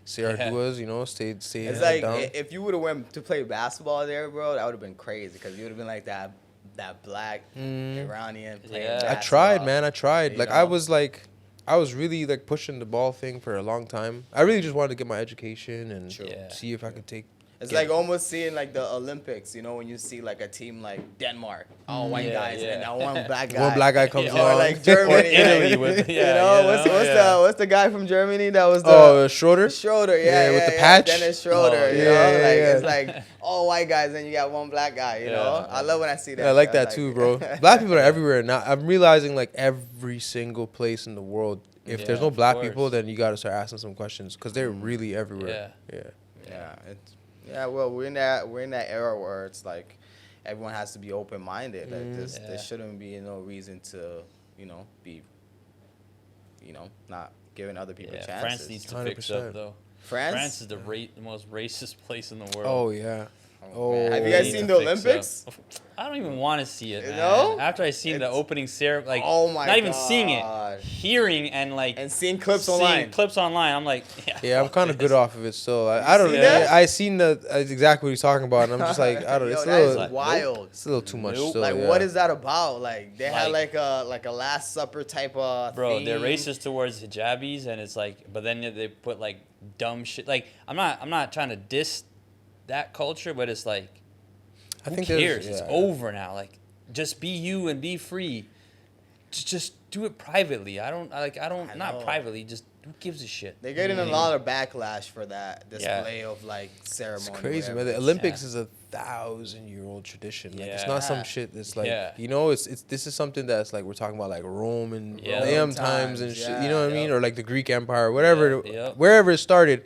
say our Yeah. duas, stay. it's head like down. if you would have went to play basketball there, bro, that would have been crazy because you would have been like that black Iranian playing Yeah. I basketball. tried, man. I tried. You Like know? I was really like pushing the ball thing for a long time. I really just wanted to get my education and True. Yeah. see if I could take. It's get- like almost seeing like the Olympics, when you see like a team like Denmark, all white Yeah, guys, yeah. and that one black guy. One black guy comes Yeah. Or along. like Germany, Italy with- yeah, what's the guy from Germany that was the Schroeder. Schroeder, Yeah, with the patch. Dennis Schroeder, Oh, yeah. It's like all white guys, and you got one black guy, you know. Yeah. I love when I see that. Yeah, I like shit. that too, bro. Black people are everywhere now. I'm realizing like every single place in the world. If Yeah, there's no of black course. people, then you gotta start asking some questions because they're really everywhere. Yeah. Well, we're in that era where it's like everyone has to be open minded. Like Yeah. there shouldn't be no reason to be not giving other people Yeah, chances. France needs to fix up 100%. though. France? France is the most racist place in the world. Oh yeah. Oh, man. Have you They guys need seen to the fix up. Olympics? I don't even want to see it, man. No? After I seen the It's- opening ceremony, like, Oh my not even seeing it, God. hearing and like And seeing clips seeing online. clips online, I'm like, Yeah, I'm fuck kind of this. good off of it still. I don't seen know. that? I seen exactly what he's talking about, and I'm just like, I don't. Yo, It's a that is little, like, wild. it's a little too much. Nope. Still, Like, yeah. what is that about? Like, they had Like- like a Last Supper type of Bro, theme. they're racist towards hijabis, and it's like, but then they put like dumb shit. Like, I'm not trying to diss that culture, but it's like, I who think there's- cares? It's yeah. over now. Like, just be you and be free. Just do it privately. I Not know. privately. Just who gives a shit? They're getting a lot of backlash for that Yeah. display of like ceremony. It's crazy, man. whatever. The Olympics is a 1,000-year-old tradition. Like it's Yeah. not some shit that's like Yeah. it's this is something that's like we're talking about like Rome and Yeah. Roman Roman times and times, shit. yeah, You know what I mean? yep. Or like the Greek Empire, whatever, Yep. wherever it started.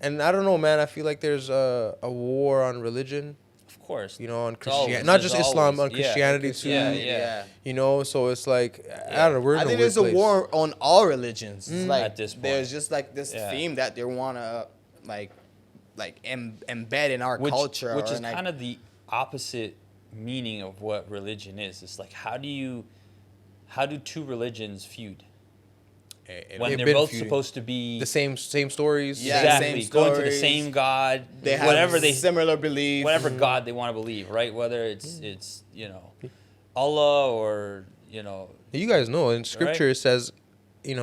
And I don't know, man. I feel like there's a war on religion. Of course. On It's Christianity, always- not there's just Islam, always- on yeah. Christianity too. Yeah. So it's like I don't know. We're in I a think weird there's a place. war on all religions. It's like At this point. there's just like this Yeah. theme that they wanna like embed in our culture, which or is kind of the opposite meaning of what religion is. It's like, how do two religions feud when They've they're been both feuding. supposed to be The same stories. Yeah, exactly same going to the stories. same God, they have whatever they similar beliefs. whatever God they want to believe, right? Whether it's Allah or You guys know in scripture Right. it says, in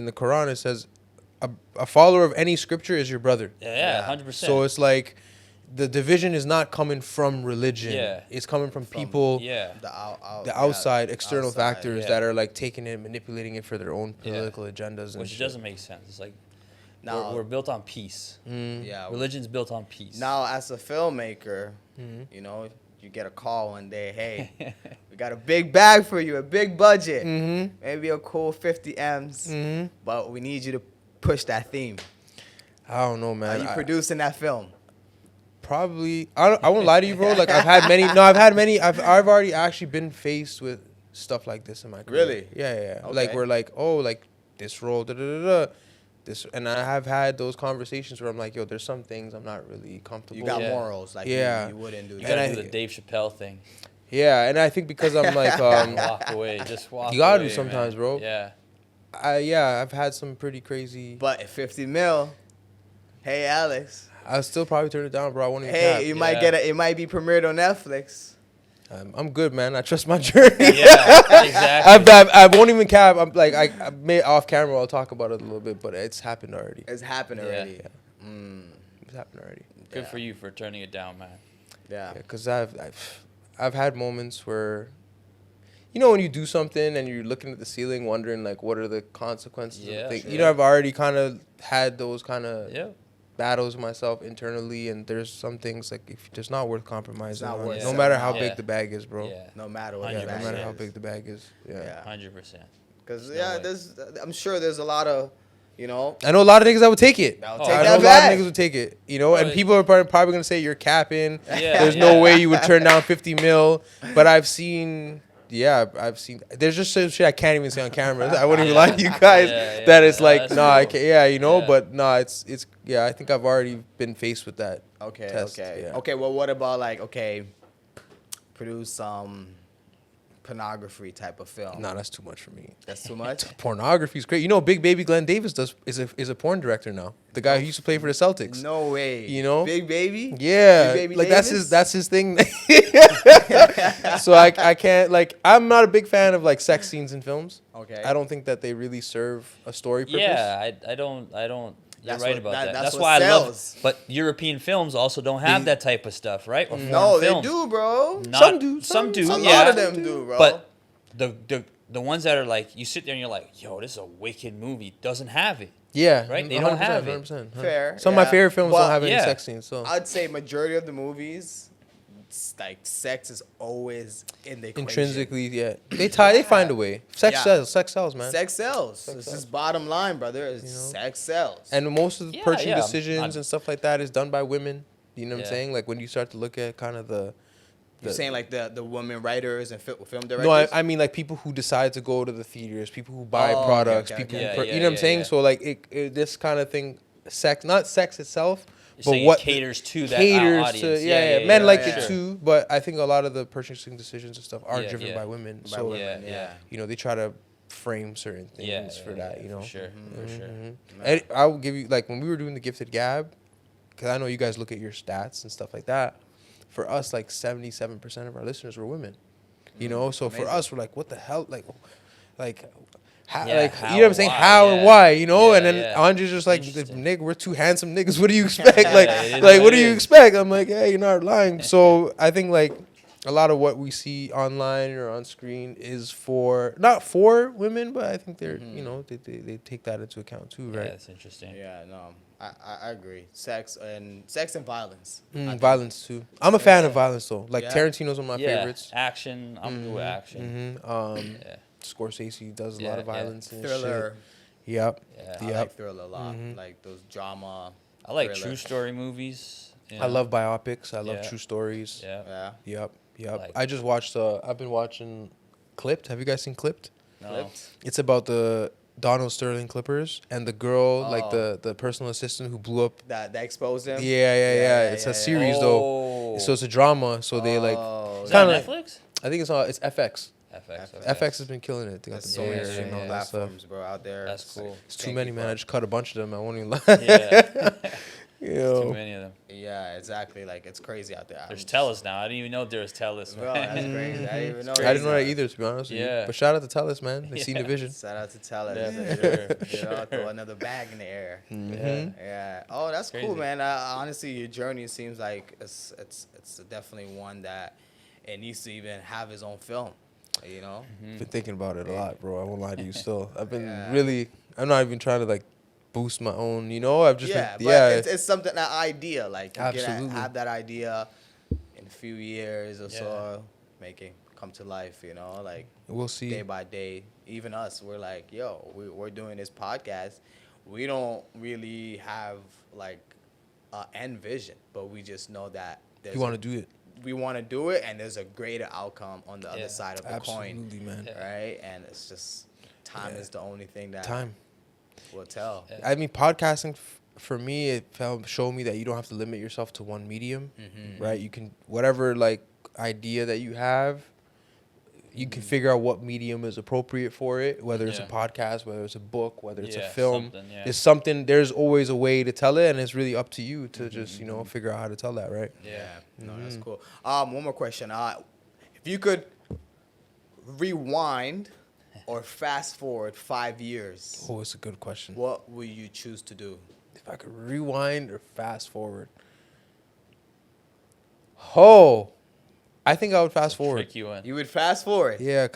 the Quran it says, a follower of any scripture is your brother. yeah, 100%. So it's like the division is not coming from religion. Yeah. It's coming from people, yeah, the outside, external outside, factors yeah. that are like taking it, manipulating it for their own Yeah. political agendas. And which shit. doesn't make sense. It's like Now- we're built on peace. Yeah. Religion's built on peace. Now, as a filmmaker, Mm-hmm. you get a call one day. Hey, we got a big bag for you, a big budget, Mm-hmm. maybe a cool 50 M's, Mm-hmm. but we need you to push that theme. I don't know, Are man. you producing that film? Probably. I won't lie to you, bro. Like I've had many. I've already actually been faced with stuff like this in my career. Really? Yeah. Okay. Like we're like, oh, like this role, this, and I have had those conversations where I'm like, yo, there's some things I'm not really comfortable. You got with. Yeah. morals, like Yeah. you wouldn't do you that. gotta And do I- the Dave Chappelle thing. Yeah, and I think because I'm like, Walk away. Just walk. You gotta do away, sometimes, man. bro. Yeah. I've had some pretty crazy. But at 50 mil, hey Alex, I'll still probably turn it down, bro. I won't even hey, cap. you might Yeah. get it might be premiered on Netflix. I'm good, man. I trust my journey. Yeah. Exactly. I won't even cap. I'm like, I may off camera. I'll talk about it a little bit, but it's happened already. It's happened Yeah. already. It's happened already. Good Yeah. for you for turning it down, man. Yeah. Yeah, because I've had moments where, when you do something and you're looking at the ceiling, wondering like, what are the consequences of Yeah, the thing? sure. I've already kind of had those kind of Yeah. battles myself internally, and there's some things like if it's not worth compromising not on, worth no it. matter how Yeah. big the bag is, bro. Yeah. No matter what. Yeah, the no bag matter how is. big the bag is. Yeah. Yeah. 100%. Because No way. I'm sure there's a lot of, I know a lot of niggas that would take it. That would Oh, take I know that a lot back. of niggas would take it, and Right. people are probably gonna say you're capping. Yeah, There's yeah. no way you would turn down 50 mil. But I've seen. There's just some shit I can't even say on camera. I wouldn't even lie to you guys. Yeah, That yeah. it's like, That's nah, I cool. can't. Yeah, Yeah. but nah, it's yeah. I think I've already been faced with that. Okay, test, okay. yeah. Okay, well, what about produce some pornography type of film? Nah, that's too much for me. That's too much? Pornography is great. Big baby Glenn Davis is a porn director now. The guy who used to play for the Celtics. No way. Big Baby? Yeah, Big Baby like Davis? that's his thing. So I can't I'm not a big fan of like sex scenes in films. Okay. I don't think that they really serve a story purpose. Yeah, I don't. You're That's right what- about that- that. that's That's what why I love. sells. But European films also don't have that type of stuff, right? Or No, foreign they films. do, bro. Not- Some do, Some do. A yeah. lot of them do, bro. But the ones that are like, you sit there and you're like, yo, this is a wicked movie. Doesn't have it. Yeah, Right? They don't have it. 100%. Fair, Some of my yeah. favorite films Well, don't have any yeah. sex scenes. So I'd say majority of the movies, it's like sex is always in the equation. intrinsically, yeah, they find a way. Sex Yeah. sells, man. Sex sells. This is bottom line, brother. It's sex sells. And most of the Yeah, purchasing yeah. decisions and stuff like that is done by women. You know what I'm Yeah. saying? Like when you start to look at kind of You're saying like the women writers and film directors? No, I mean like people who decide to go to the theaters, people who buy Oh, okay, products, okay, people okay. who Yeah, you know what I'm yeah, saying? yeah. So like this kind of thing, not sex itself, You're but saying what it caters to that caters audience. to men yeah, like yeah. it too, but I think a lot of the purchasing decisions and stuff are Yeah, driven yeah. by women. By So women. Yeah. they try to frame certain things Yeah, for that. For sure. For sure. And I will give you like when we were doing the Gifted Gab, because I know you guys look at your stats and stuff like that. For us, like 77% of our listeners were women. So for amazing. us, we're like, what the hell, how, Yeah, you how know what I'm saying? and why, How and yeah. why, Yeah, and then yeah. Andre's just like, Interesting. nigga, we're two handsome niggas. What do you expect? it is like, what what do it you is. expect? I'm like, hey, you're not lying. So I think like a lot of what we see online or on screen is not for women, but I think they're, they take that into account too, Yeah, right? that's interesting. Yeah, no, I agree. Sex and violence. Violence too. I'm a fan of violence though. Like Yeah. Tarantino's one of my Yeah, favorites. action. I'm good with action. Yeah. Yeah. Scorsese does a lot Yeah, of yeah. violence and Thriller. shit. Yep. Yeah. I Yep. like thriller a lot. Like those drama. I like thriller. true story movies. you I know? love biopics. I love Yeah. true stories. Yeah. Yeah. Yep. Like- I just watched. I've been watching Clipped. Have you guys seen Clipped? No. Flipped. It's about Donald Sterling Clippers, and the girl, like Oh. the personal assistant who blew up. That exposed him. Yeah. It's a series though, so it's a drama. So they like Oh. Is that kinda on Netflix? I think it's FX. FX. Okay. FX has been killing it. They got There's the so Bear many and all that stuff. platforms, bro, out there. That's cool. It's too many, man. I just cut a bunch of them. I won't even lie. Yeah. Yo. Too many of them. Yeah, exactly. Like, it's crazy out there. There's Tellus now. I didn't even know there was Tellus. Bro, that's crazy. I didn't even know. I didn't know that either, to be honest with you. Yeah. But shout out to Tellus, man. They seen the vision. Shout out to Tellus. Yeah, for sure. You know, throw another bag in the air. Mhm. Yeah. Oh, that's Crazy. cool, man. Honestly, your journey seems like it's definitely one that it needs to even have his own film. You know. Been thinking about it a lot, bro. I won't lie to you. Still, I've been Yeah. really. I'm not even trying to like boost my own. You know, I've just Yeah, been. but Yeah, it's something, that idea, like you Absolutely. have that idea in a few years or Yeah. so, make it come to life. You know, like we'll see. day by day. Even us, we're like, yo, we're doing this podcast. We don't really have like an end vision, but we just know that You want to do it? we want to do it, and there's a greater outcome on the Yeah. other side of the coin, Absolutely, man. Yeah. right? And it's just time is the only thing that Time. will tell. Yeah. I mean, podcasting for me, it showed me that you don't have to limit yourself to one medium, right? You can whatever like idea that you have, you can figure out what medium is appropriate for it. Whether it's a Yeah. podcast, whether it's a book, whether it's a Yeah, film. something, yeah. It's something. There's always a way to tell it, and it's really up to you to just figure out how to tell that, right? Yeah. No, that's cool. One more question. If you could rewind or fast forward 5 years, Oh, it's a good question. what will you choose to do? If I could rewind or fast forward. Oh, I think I would fast forward. Tricky one. You would fast forward. Yeah,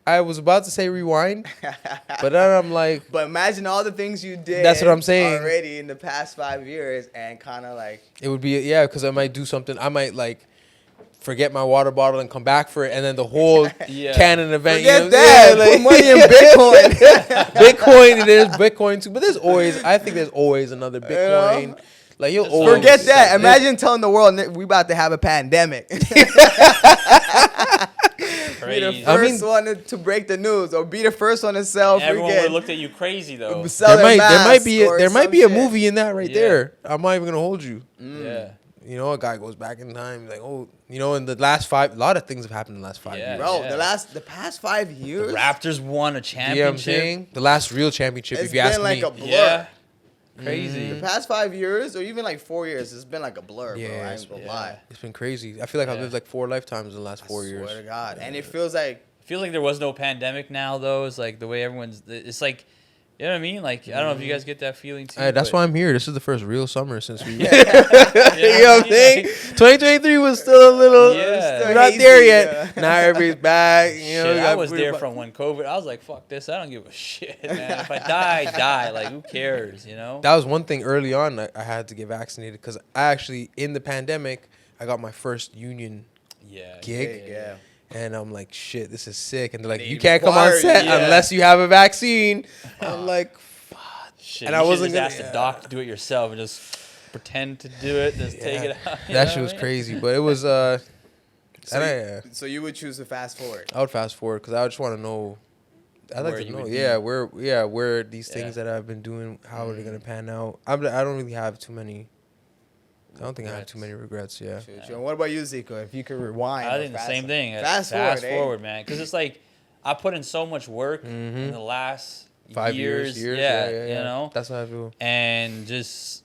I was about to say rewind, but then I'm like, But imagine all the things you did. That's what I'm saying. Already in the past 5 years, and kind of like, it would be, yeah, because I might do something. I might like forget my water bottle and come back for it, and then the whole Yeah. Canon event. forget you know, that. yeah, Put money in Bitcoin. Bitcoin, there's Bitcoin too, but there's always, I think there's always another Bitcoin. Like you'll Just always Forget that. Yeah. Imagine telling the world we about to have a pandemic. Be the Crazy. I first mean- one to break the news, or be the first one to sell Everyone would freaking. have looked at you crazy though. Selling There masks might be or there might some be a shit. movie in that right Yeah. there. I'm not even gonna hold you. Yeah. You know, a guy goes back in time, like, oh, you know, in the last a lot of things have happened in the last 5 Yeah. years. Bro, Yeah. the past 5 years, Raptors won a You know what I'm championship. saying? The last real championship, it's if you ask been like me. a blur. Yeah. Crazy. The past 5 years, or even like 4 years, it's been like a blur, bro. Yeah, I it's- ain't gonna yeah. lie. It's been crazy. I feel like I've Yeah. lived like 4 lifetimes in the last 4 years. Swear to God, and it feels like I feel like there was no pandemic now though. It's like the way everyone's. It's like, you know what I mean? Like I don't know if you guys get that feeling too. Hey, that's but- why I'm here. This is the first real summer since we. Yeah. You know what I'm saying? 2023 was still a little. Yeah. We're not Hazy, there yet. yeah. Now everybody's back. You know, Shit, we I got- was we there about- from when COVID. I was like, fuck this. I don't give a shit, man. If I die, I die. Like, who cares, you know? That was one thing early on. I had to get vaccinated because I actually, in the pandemic, I got my first union Yeah. gig. yeah. And I'm like, shit, this is sick. And they're like, They you can't come on require set you. Yeah. unless you have a vaccine. I'm like, Shit, And you I should wasn't just gonna- ask the doc to do it yourself and just pretend to do it, just take it out. you that know shit was what I mean? crazy. But it was, So, and so you would choose to fast forward. I would fast forward because I just want to know. I'd like Where to you know, would yeah, be. where these Yeah. things that I've been doing, how are they gonna pan out? I don't really have too many. I don't think I have too many regrets. Yeah. True, true. And what about you, Zico? If you could rewind, I or think the fast same thing. Fast forward, man. Because it's like, I put in so much work in the last 5 years. Yeah, you know? That's how I feel. And just,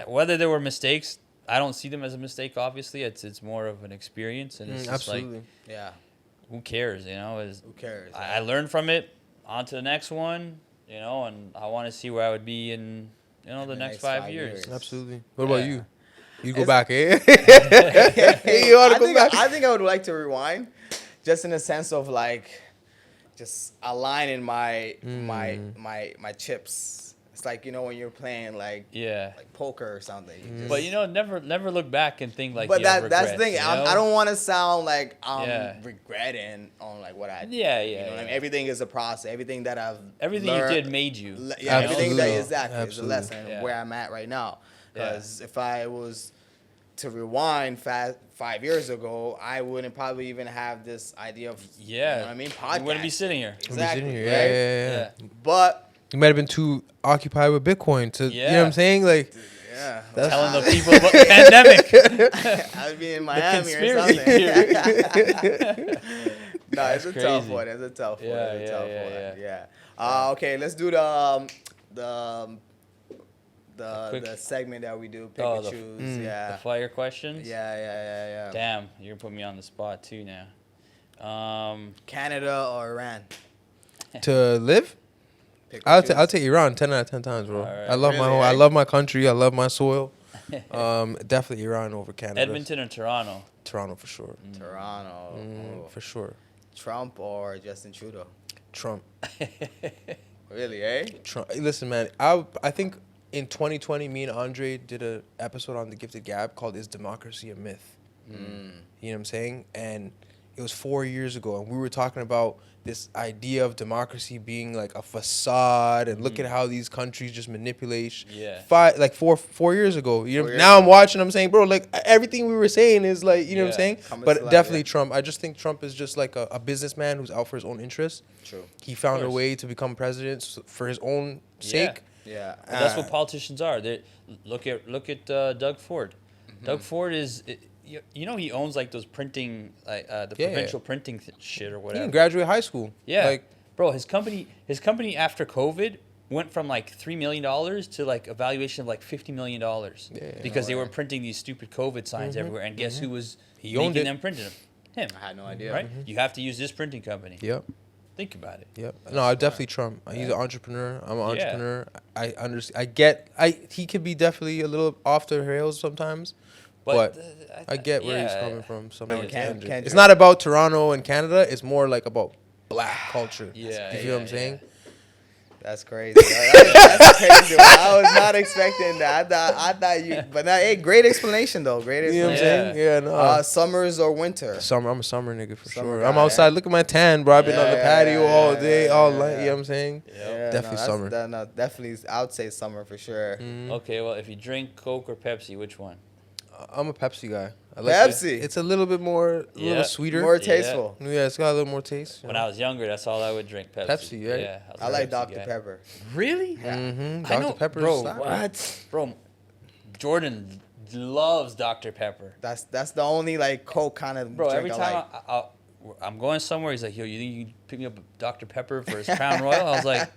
whether there were mistakes, I don't see them as a mistake, obviously. It's more of an experience. And it's just Absolutely. like, Yeah. who cares, you know? Who cares? I learned from it, on to the next one, you know, and I want to see where I would be in, you know, the next 5 years. Absolutely. What about Yeah. you? You go It's- back, eh? You want to go back? I think I would like to rewind, just in the sense of like, just aligning my chips. It's like, you know, when you're playing like Yeah. poker or something. You just, But, you know, never look back and think like but you have that's the regrets, thing. you I know? don't want to sound like I'm Yeah. regretting on like what I did. Yeah, You yeah. know what I mean? yeah. Everything is a process. Everything that I've Everything learned, you did made you. Everything that Absolutely. exactly is a Absolutely. lesson Yeah. where I'm at right now. Yeah. Because if I was to rewind 5 years ago, I wouldn't probably even have this idea of you know what I mean, podcast. You wouldn't be sitting here. Exactly. Yeah, Right? yeah. But You might have been too occupied with Bitcoin to, you know what I'm saying? Like, yeah, Telling the people about the pandemic. I'd be in Miami or conspiracy something. No, it's a tough crazy. one. It's a tough one. Yeah, It's a tough yeah, one. yeah. Yeah. Okay, let's do the quick- the segment that we do, pick Oh, and the- choose. The Yeah. fire questions. Yeah. Damn, you're gonna put me on the spot too now. Canada or Iran? to live, Pick and choose. I'll take Iran 10 out of 10 times, bro. All right. I love my Really, home. eh? I love my country. I love my soil. Definitely Iran over Canada. Edmonton or Toronto? Toronto for sure. Toronto. Oh. For sure. Trump or Justin Trudeau? Trump. Really, eh? Trump. Hey, listen, man. I think in 2020, me and Andre did an episode on the Gifted Gab called "Is Democracy a Myth?" You know what I'm saying? And it was 4 years ago, and we were talking about this idea of democracy being like a facade, and look at how these countries just manipulate. Yeah. Four years ago. You know, 4 years now ago. I'm watching. I'm saying, bro, like everything we were saying is like, you know what I'm Yeah. saying? Coming to But life, definitely yeah. Trump. I just think Trump is just like a businessman who's out for his own interests. True. He found a course. way to become president for his own sake. Yeah. Well, that's what politicians are. Look at Doug Ford. Doug Ford is, you know, he owns like those printing, like the Yeah. provincial printing shit or He whatever. didn't graduate high school. Yeah, Like, bro, his company after COVID went from like $3 million to like a valuation of like $50 million Yeah. because they were printing these stupid COVID signs everywhere. And guess who was owned making it. them printing them? Him. I had no idea. Right? You have to use this printing company. yep. Think about it. Yep. No, I definitely Trump. He's an entrepreneur. I'm an Yeah. entrepreneur. I understand. He could be definitely a little off the rails sometimes, but I get where he's coming from. It's not about Toronto and Canada. It's more like about black culture. Yeah, You feel what I'm saying? That's crazy. That's crazy. I was not expecting that. I thought you. But hey, great explanation though. Great You know what I'm explanation. saying? Yeah, no. Summers or winter? Summer. I'm a summer nigga for Summer sure. guy, I'm outside. eh? Look at my tan, bro. I've been on the patio all day, all night. yeah. You know what I'm saying? Yeah, Definitely summer. Definitely, I would say summer for sure. Okay, well, if you drink Coke or Pepsi, which one? I'm a Pepsi guy. I Pepsi? It's a little bit more, a Yeah. little sweeter. More Yeah. tasteful. Yeah, it's got a little more taste. When I was younger, that's all I would drink. Pepsi. Pepsi, right? Yeah. was a I like Pepsi Dr. guy. Pepper. Really? Mm-hmm. I know, Dr. Pepper. bro. slap. What? Bro, Jordan loves Dr. Pepper. That's the only like Coke kind of Bro, drink every I time like. I'm going somewhere, he's like, yo, you think you can pick me up a Dr. Pepper for his Crown Royal? I was like,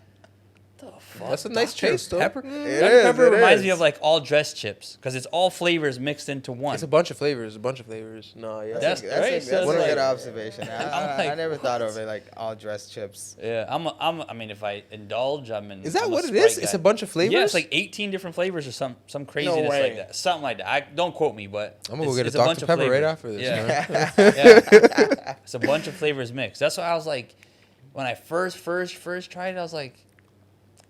the fuck? That's a nice Dr. taste, though. Pepper? It Dr. is, Pepper it reminds me is. of like all dressed chips because it's all flavors mixed into one. It's a bunch of flavors. No, yeah. That's That's right, a so good it's like- observation. I'm I like, never thought what? of it like all dressed chips. Yeah, I mean, if I indulge, I'm in. Is that I'm a what it Sprite is? It's guy. a bunch of flavors? Yeah, it's like 18 different flavors or some craziness way. like that. Something like that. I don't quote me, but I'm gonna go get a it's bunch Dr. of Pepper right flavors. after this. Yeah. Man. Yeah. It's a bunch of flavors mixed. That's why I was like, when I first tried it, I was like,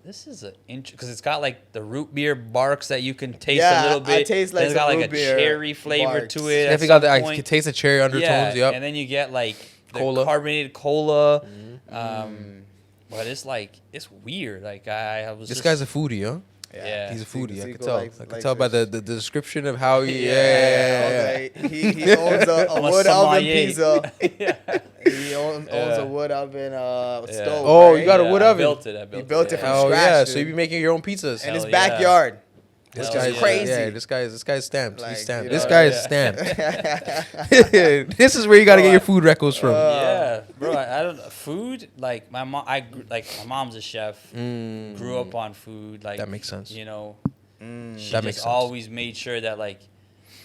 this is a because it's got like the root beer barks that you can taste Yeah, a little bit. I taste like Then it's got some like root a beer cherry flavor barks. to it. Definitely at got that. some I point. can taste the cherry undertones. Yeah, Yep. and then you get like the Cola. carbonated cola. But it's like it's weird. Like I was. This just, guy's a foodie, huh? Yeah. He's a foodie. I Zico could tell. likes- I could likes tell by fish. the description of how he. Yeah. Yeah. Okay, he owns a I'm a wood oven sommelier. pizza. Yeah. He owns Yeah. a wood oven stove. Oh, right? you got a Yeah, wood I oven. built it. He built it from Oh scratch, yeah. So dude. you be making your own pizzas. in Hell his yeah. backyard. This Hell guy's yeah. crazy. Yeah, this guy's stamped. Like, He's stamped. you This know, guy is yeah. stamped. This is where you got to get your food records from. Yeah, bro. I don't food. Like my mom. My mom's a chef. Grew up on food. Like That makes sense. You know. She That just makes sense. always made sure that like,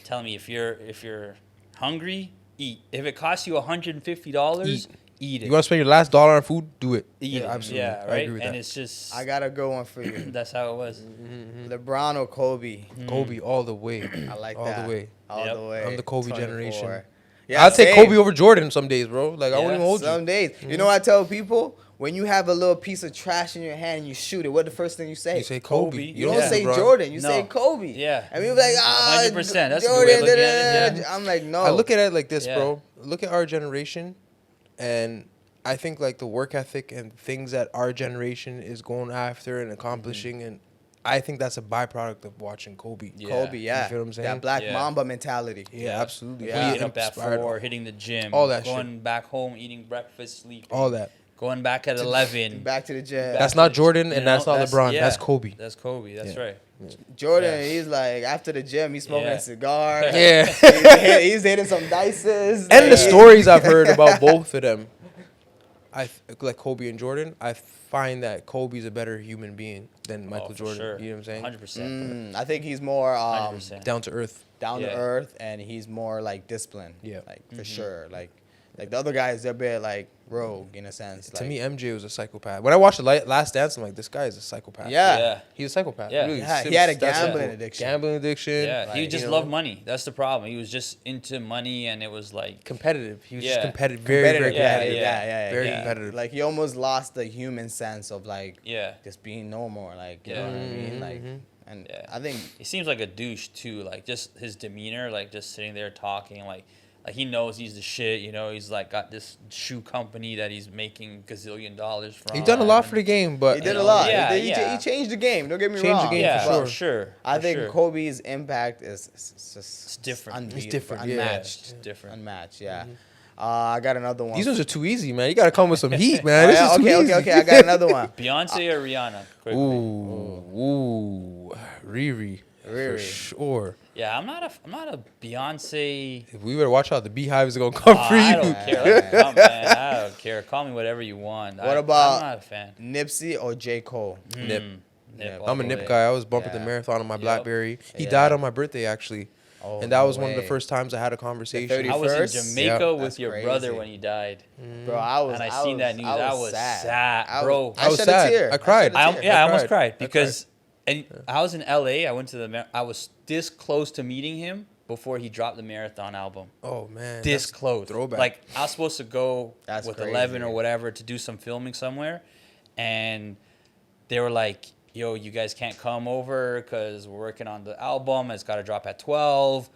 tell me if you're hungry, eat. If it costs you $150, eat it. You want to spend your last dollar on food? Do it. Eat it. absolutely. Yeah, I right. agree with And that. it's just I got a good one for you. that's how it was. LeBron or Kobe? Kobe all the way. I like all that. the way. All Yep. the way. I'm the Kobe 24. generation. Yeah, I'll take same. Kobe over Jordan some days, bro. Like I won't Yeah, even hold Some you. days. You know what I tell people? When you have a little piece of trash in your hand and you shoot it, what the first thing you say? You say Kobe. Kobe. You don't Yeah. say LeBron. Jordan. You No. say Kobe. Yeah. And people be like, 100%. That's a good way of looking at it, yeah. I'm like, no. I look at it like this, Yeah. bro. Look at our generation, and I think like the work ethic and things that our generation is going after and accomplishing, and I think that's a byproduct of watching Kobe. Yeah. Kobe, yeah. You feel what I'm saying? That Black Yeah. Mamba mentality. Yeah, absolutely. Yeah. Waking up at Inspired 4, hitting the gym, all that going back home, eating breakfast, sleeping, all that. going back at 11. Back to the gym. That's not Jordan, You and know, that's not LeBron. yeah, That's Kobe. That's Kobe. That's Yeah. right. Jordan, Yeah. he's like, after the gym, he's smoking Yeah. a cigar. Yeah. He's hitting some dices. And the Like, stories I've heard about both of them, like Kobe and Jordan, I find that Kobe's a better human being than Michael for Jordan. sure. You know what I'm saying? 100%. I think he's more 100%. Down to earth. down to Yeah. earth, and he's more like disciplined. Yeah. Like for sure. Like the other guys, they're a bit like rogue in a sense. To like, me, MJ was a psychopath. When I watched the Last Dance, I'm like, this guy is a psychopath. Yeah. Yeah. He's a psychopath. Yeah. Really. Yeah, he had a That's gambling simple. addiction. Gambling addiction. Yeah, he like, just you know, loved money. That's the problem. He was just into money, and it was like, competitive. He was just Yeah. competitive. Very, very yeah, competitive. yeah. Very yeah. competitive. Like he almost lost the human sense of like yeah. just being normal. Like you Yeah. know what I mean? Like, and Yeah. I think He seems like a douche too. Like just his demeanor, like just sitting there talking, like he knows he's the shit. You know, he's like got this shoe company that he's making gazillion dollars from. He's done a lot for the game, but he did you a know, lot. yeah, He yeah. he changed the game. Don't get me Changed the wrong. game Yeah, for for sure. I for think sure. Kobe's impact is just It's different. It's different, yeah. unmatched. It's different. Unmatched, yeah. I got another one. these ones are too easy, man. You got to come with some heat, man. Oh, This yeah, is too easy. okay. I got another one. Beyonce or Rihanna? Quickly. Ooh, Riri. For Riri. sure. Yeah, I'm not a Beyonce. If we better watch out, the beehives are going to come for I you. don't care. Like, man, I don't care. Call me whatever you want. What about- I'm not a fan. Nipsey or J. Cole? Nip. Nip. I'm a all Nip the way. guy. I was bumping the Yeah. marathon on my BlackBerry. He Yeah. died on my birthday, actually. Oh, And that was no one of the way. first times I had a conversation. 30 I was in 31st? Jamaica Yeah. with That's your crazy. brother when he died. Bro, I was. And I seen that news. I was sad, bro. I was shed a sad. tear. I cried. shed a tear. I almost cried. cried because and I was in LA. I went to I was this close to meeting him before he dropped the Marathon album. Oh, man. This that's close. throwback. Like I was supposed to go That's with crazy. 11 or whatever to do some filming somewhere, and they were like, "Yo, you guys can't come over because we're working on the album. It's got to drop at 12."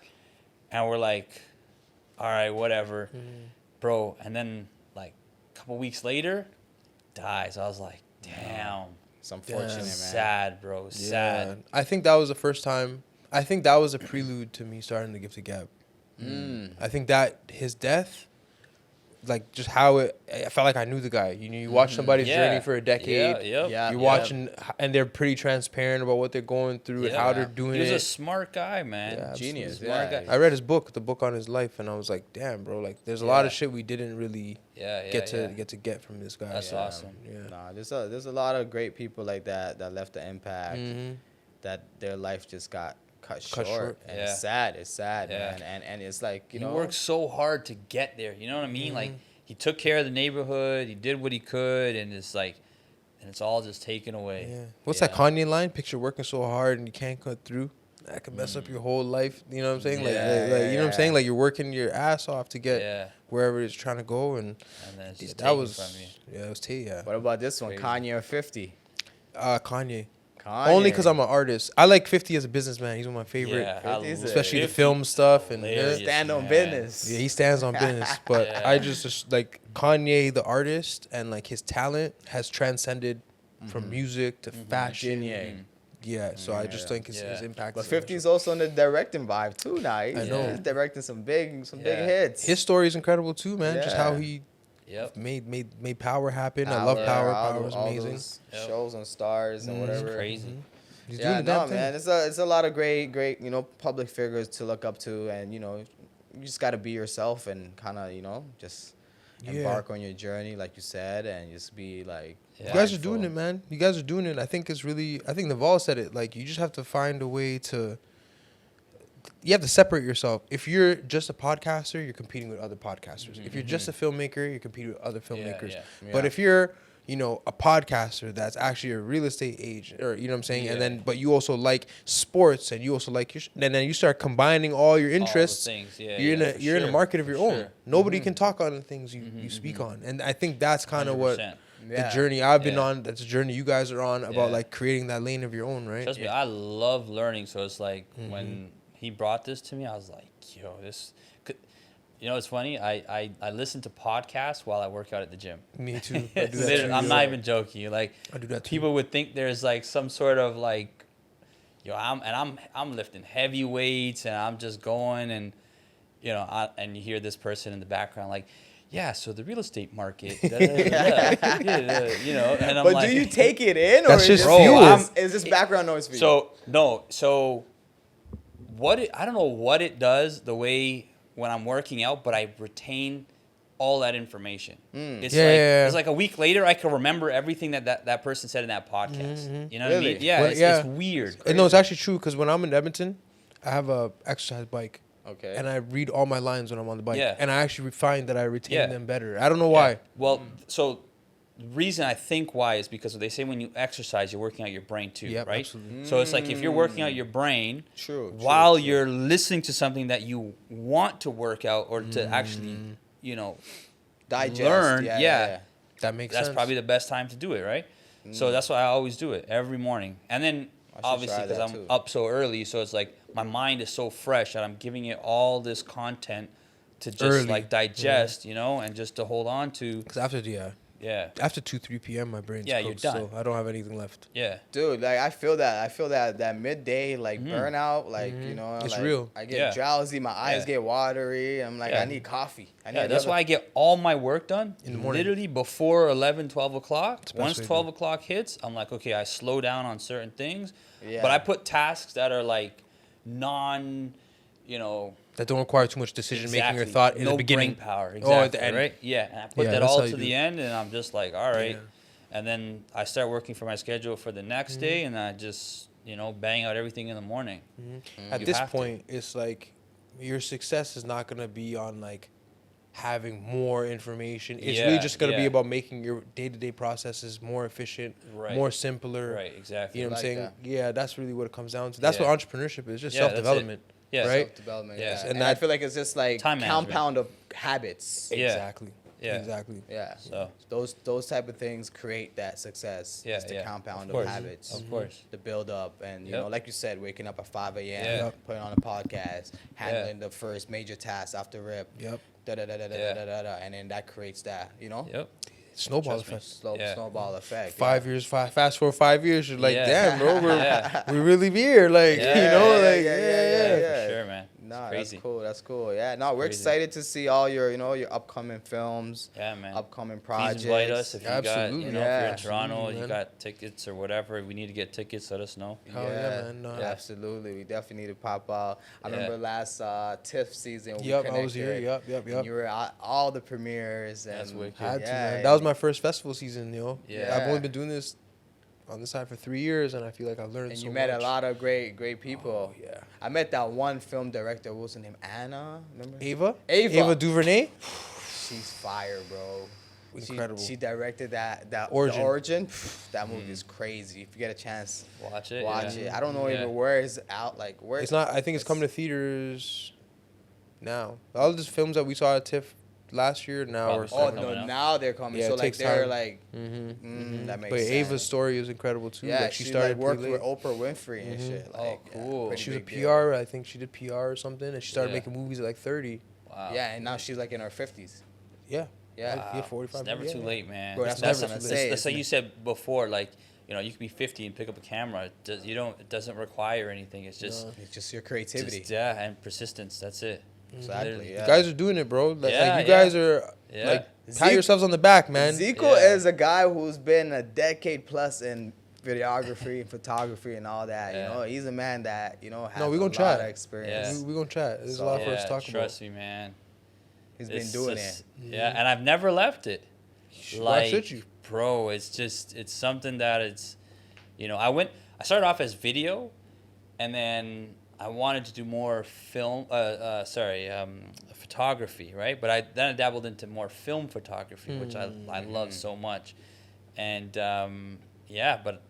And we're like, "All right, whatever, bro." And then like a couple weeks later, dies. I was like, "Damn." It's unfortunate, man. Sad, bro. Sad. Yeah. I think that was the first time. I think that was a prelude to me starting the Gift of Gab. I think that his death, like just how it, I felt like I knew the guy. You watch somebody's Yeah. journey for a decade. Yeah, yep. Yeah. You're Yeah. watching, and they're pretty transparent about what they're going through and Yeah. how they're doing He was it. a smart guy, man. Yeah, Genius. Smart Yeah. guy. I read his book, the book on his life, and I was like, damn, bro, like there's a lot of Yeah. shit we didn't really Yeah, yeah, get to yeah. get from this guy. That's awesome. Yeah. Nah, there's a lot of great people like that left the impact. Mhm. That their life just got cut Cut short. short. And Yeah. it's sad. It's sad, Yeah. man. And it's like He you know. worked so hard to get there. You know what I mean? Like Mm-hmm. he took care of the neighborhood. He did what he could, and it's like, and it's all just taken away. Yeah. What's Yeah. that Kanye line? Picture working so hard and you can't cut through. That could mess up your whole life. You know what I'm saying? Like, Yeah, you know what I'm saying? yeah. Like you're working your ass off to get Yeah, wherever it's trying to go, and and then it's just that taken was from you. yeah, it was yeah. What about this one? Crazy. Kanye or 50? Kanye. Kanye. Only because I'm an artist. I like 50 as a businessman. He's one of my favorite, Yeah, 50 is especially the 50 film stuff and hilarious, stand on man. business. yeah, he stands on business. But Yeah. I just like Kanye, the artist, and like his talent has transcended from music to fashion. Genius. Yeah, so I just think his Yeah. impact. But is 50 is also in the directing vibe too now. He's, I know. he's directing some big Yeah. hits. his story is incredible too, man. Just how Yeah. he Yep. made power happen. I love Power. Power was amazing. Those Yep. shows on Stars and It's whatever. crazy. He's Yeah, doing the no, damn thing. man. It's a lot of great public figures to look up to, and you just got to be yourself and kind of just Yeah. embark on your journey, like you said, and just be like. Yeah. You guys are doing mindful. it, man. You guys are doing it. I think Naval said it. Like, you just have to find a way to. You have to separate yourself. If you're just a podcaster, you're competing with other podcasters. If you're just a filmmaker, you're competing with other filmmakers. yeah. But Yeah. if you're, a podcaster that's actually a real estate agent, or you know what I'm saying, Yeah. and then but you also like sports, and you also like and then you start combining all your All the interests. things. Yeah, You're yeah, you're in a sure, market of your for own. sure. Nobody can talk on the things you speak on, and I think that's kind of what 100%. the Yeah. journey I've been Yeah. on. That's a journey you guys are on about Yeah. like creating that lane of your own, right? Trust me, I love learning. So it's like when he brought this to me, I was like, yo, this. It's funny. I listen to podcasts while I work out at the gym. Me too. I do that Literally, too, I'm yeah. not even joking. Like I do that too. people would think there's like some sort of like I'm lifting heavy weights and I'm just going and, and you hear this person in the background like, yeah, so the real estate market, and I'm But like, do you take it in, or That's is just this, fuel. is this background noise for you? So I don't know what it does the way when I'm working out, but I retain all that information. It's like a week later, I can remember everything that person said in that podcast. You know what I Really? mean? Yeah, it's weird. And no, it's actually true because when I'm in Edmonton, I have a exercise bike. Okay. And I read all my lines when I'm on the bike. Yeah. And I actually find that I retain them better. I don't know why. Yeah. Well, so the reason I think why is because they say when you exercise, you're working out your brain too, Yep, right? absolutely. So it's like if you're working out your brain While you're listening to something that you want to work out or to actually, digest, learn. That makes That's sense. probably the best time to do it, right? So that's why I always do it every morning. And then obviously try because that I'm too. up so early, so it's like my mind is so fresh that I'm giving it all this content to just Early. like digest, and just to hold on to. Because after, after 2, 3 p.m., my brain's Yeah, you're cooked, done. so I don't have anything left. Yeah. Dude, like I feel that midday burnout, It's like, real. I get drowsy, my eyes Yeah. get watery. I'm like, Yeah. I need coffee. I need Yeah, that's another- why I get all my work done In the morning. literally before 11, 12 o'clock. the best Once way to 12 do it. o'clock hits, I'm like, okay, I slow down on certain things. Yeah. But I put tasks that are like That don't require too much decision making or exactly, thought in no the beginning. brain power. Exactly, Oh, at the end. right? Yeah, and I put Yeah, that that's all how to you the do it. end, and I'm just like, all right. Yeah. And then I start working for my schedule for the next Mm-hmm. day, and I just, bang out everything in the morning. At You this have to. point, it's like your success is not going to be on like having more information. It's really just going to be about making your day-to-day processes more efficient, Right. more simpler. Right, exactly. You know what I'm Like saying? that. Yeah, that's really what it comes down to. That's Yeah. what entrepreneurship is, just Yeah, that's it. self-development. Yeah. Right? Self-development. Yeah. Yeah. And And I that- feel like it's just like Time management. compound of habits. Yeah. Exactly. Yeah. Exactly. Yeah. So. Those type of things create that success. Yeah, It's the yeah. compound Of of, course. habits. Of course. The build up and Yep. like you said, waking up at 5 a.m., Yeah. putting on a podcast, handling the first major task after rip. Yep. Da da da da da Yeah. da da da, and then that creates that, Yep. Snowball Trust me. effect. Yeah. Snowball effect. 5 years, fast forward 5 years, you're like, Yeah. damn, bro, Yeah. we really be here. Like, For sure, man. Nah, It's crazy. that's cool. That's cool. Yeah, no, we're Crazy. excited to see all your, your upcoming films, Yeah, man. upcoming Please projects. invite us if you Absolutely. got, if Yeah. you're in Toronto, Absolutely, you man. got tickets or whatever. We need to get tickets. Let us know. Hell yeah, man. No. Yeah, absolutely. We definitely need to pop out. I Yeah. remember last TIFF season. We Yep, I was here. connected, Yep. and you were at all the premieres. And That's wicked. Had to, yeah, man. That was my first festival season, Yeah. I've only been doing this on this side for 3 years, and I feel like I've learned And so you met much. a lot of great people. Oh, yeah. I met that one film director. What was her name? Anna. Remember? Ava Ava. DuVernay. She's fire, bro. Incredible. She directed that Origin. The Origin. That movie is crazy. If you get a chance, Watch it. watch yeah. it. I don't know Yeah. even where it's out. Like where It's not. I think it's coming to theaters now. All these films that we saw at TIFF last year now Probably are still Oh coming. coming no! out. Now they're coming. Yeah, so it like takes they're time. like, Mm-hmm. that makes But sense. Ava's story is incredible too. Yeah, like she she started like worked pretty with late. Oprah Winfrey and Mhm. shit. Oh, Like, cool. pretty She was a big deal. PR. I think she did PR or something, and she started Yeah. making movies at like 30. Wow. Yeah, and now she's like in her 50s. Yeah. Yeah. Like, Wow. 45. It's never yeah. too late, man. Bro, that's what I was gonna that's, say, that's like isn't you it? said before. Like, you can be 50 and pick up a camera. It doesn't require anything. It's just, It's just your creativity. and persistence. That's it. Exactly. Literally. Yeah. You guys are doing it, bro. Like, Yeah, like you guys are Yeah. like pat Zeke- yourselves on the back, man. Zico Yeah. is a guy who's been a decade plus in videography and photography and all that. Yeah. He's a man that has No, we a gonna lot chat. of experience. Yeah. We gonna chat. There's So- a lot for us Yeah, to talk trust me, man. He's been It's doing just- it. Yeah, and I've never left it. Why should you? Bro, it's something that it's, I started off as video, and then I wanted to do more film, photography, right? But then I dabbled into more film photography, which I love so much. And, but,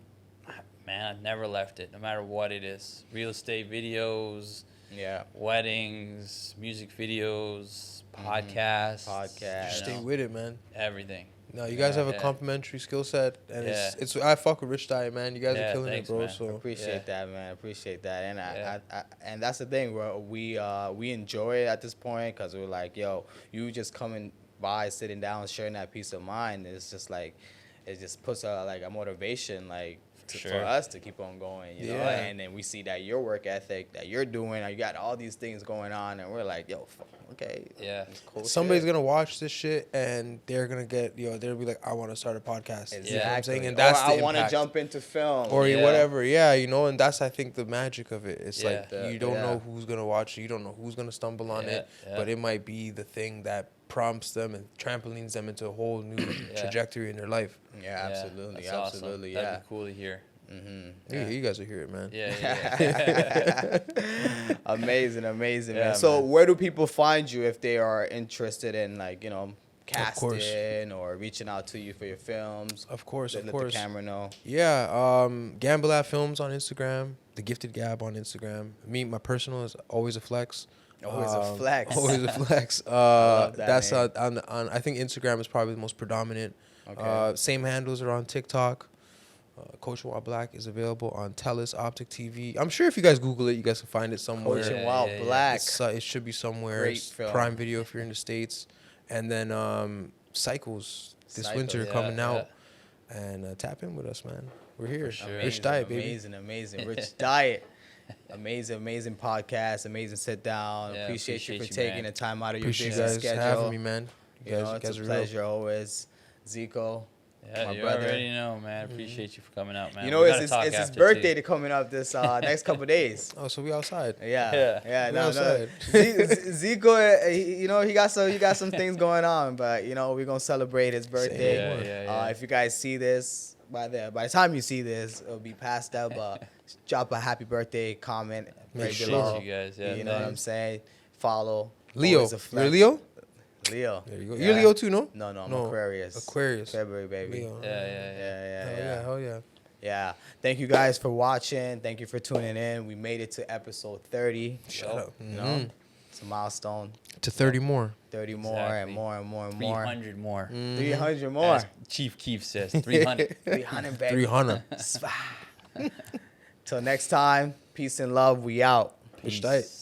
man, I've never left it, no matter what it is. Real estate videos, Yeah. weddings, music videos, podcasts. Podcasts. Just you stay know, with it, man. everything. No, you guys have a Yeah. complementary skill set, and Yeah. it's I fuck with Richdiet, man. You guys Yeah, are killing thanks, it, bro. man. So Appreciate Yeah. that, man. Appreciate that, and Yeah. I and that's the thing, bro. We enjoy it at this point because we're like, yo, you just coming by, sitting down, sharing that peace of mind. It's just like, it just puts a motivation, like for us to keep on going, you know. And then we see that your work ethic that you're doing, you got all these things going on, and we're like, yo, okay, it's cool. Somebody's gonna watch this shit and they're gonna get, they'll be like, I want to start a podcast. Exactly. You know what I'm saying? And that's or I want to jump into film or whatever. Yeah, and that's I think the magic of it. It's like you don't know who's gonna watch it, you don't know who's gonna stumble on it, but it might be the thing that prompts them and trampolines them into a whole new trajectory in their life. Yeah, absolutely, that's absolutely. Awesome. That'd be cool to hear. You guys will hear it, man. Amazing, man. So where do people find you if they are interested in casting or reaching out to you for your films? Of course. Let the camera know. Yeah, Gamble Films on Instagram, The Gifted Gab on Instagram. My personal is Always a Flex. Always a flex. Always a flex. That's on I think Instagram is probably the most predominant. Okay. Same handles are on TikTok. Coach Wild Black is available on Telus Optic TV. I'm sure if you guys Google it, you guys can find it somewhere. Coach Wild Black. It should be somewhere. Great film. Prime Video if you're in the States. And then Cycles this winter coming out. And tap in with us, man. We're here. Sure. Richdiet, baby. Amazing. Richdiet. Amazing podcast. Amazing sit down. Appreciate you for taking the time out of your busy schedule. Appreciate you guys having me, man. It's a pleasure always. Zico. Yeah, my you brother. Already know, man. Appreciate you for coming out, man. It's his birthday coming up this next couple days. Oh, so we outside. Yeah. No. Outside. Zico, he got some things going on, but we're gonna celebrate his birthday. If you guys see this by the time you see this, it'll be past that. But drop a happy birthday comment right below. You guys, you know what I'm saying? Follow Leo. You're Leo. Leo. There you go. You're Leo too, no? No, I'm Aquarius. February, baby. Leo. Yeah. Hell yeah. Yeah. Thank you guys for watching. Thank you for tuning in. We made it to episode 30. Shut up. It's a milestone. To 30 more. 30 more and more and more and more. 300 more. 300 more. As Chief Keef says, 300. 300, baby. 300. Till next time, peace and love. We out. Richdiet.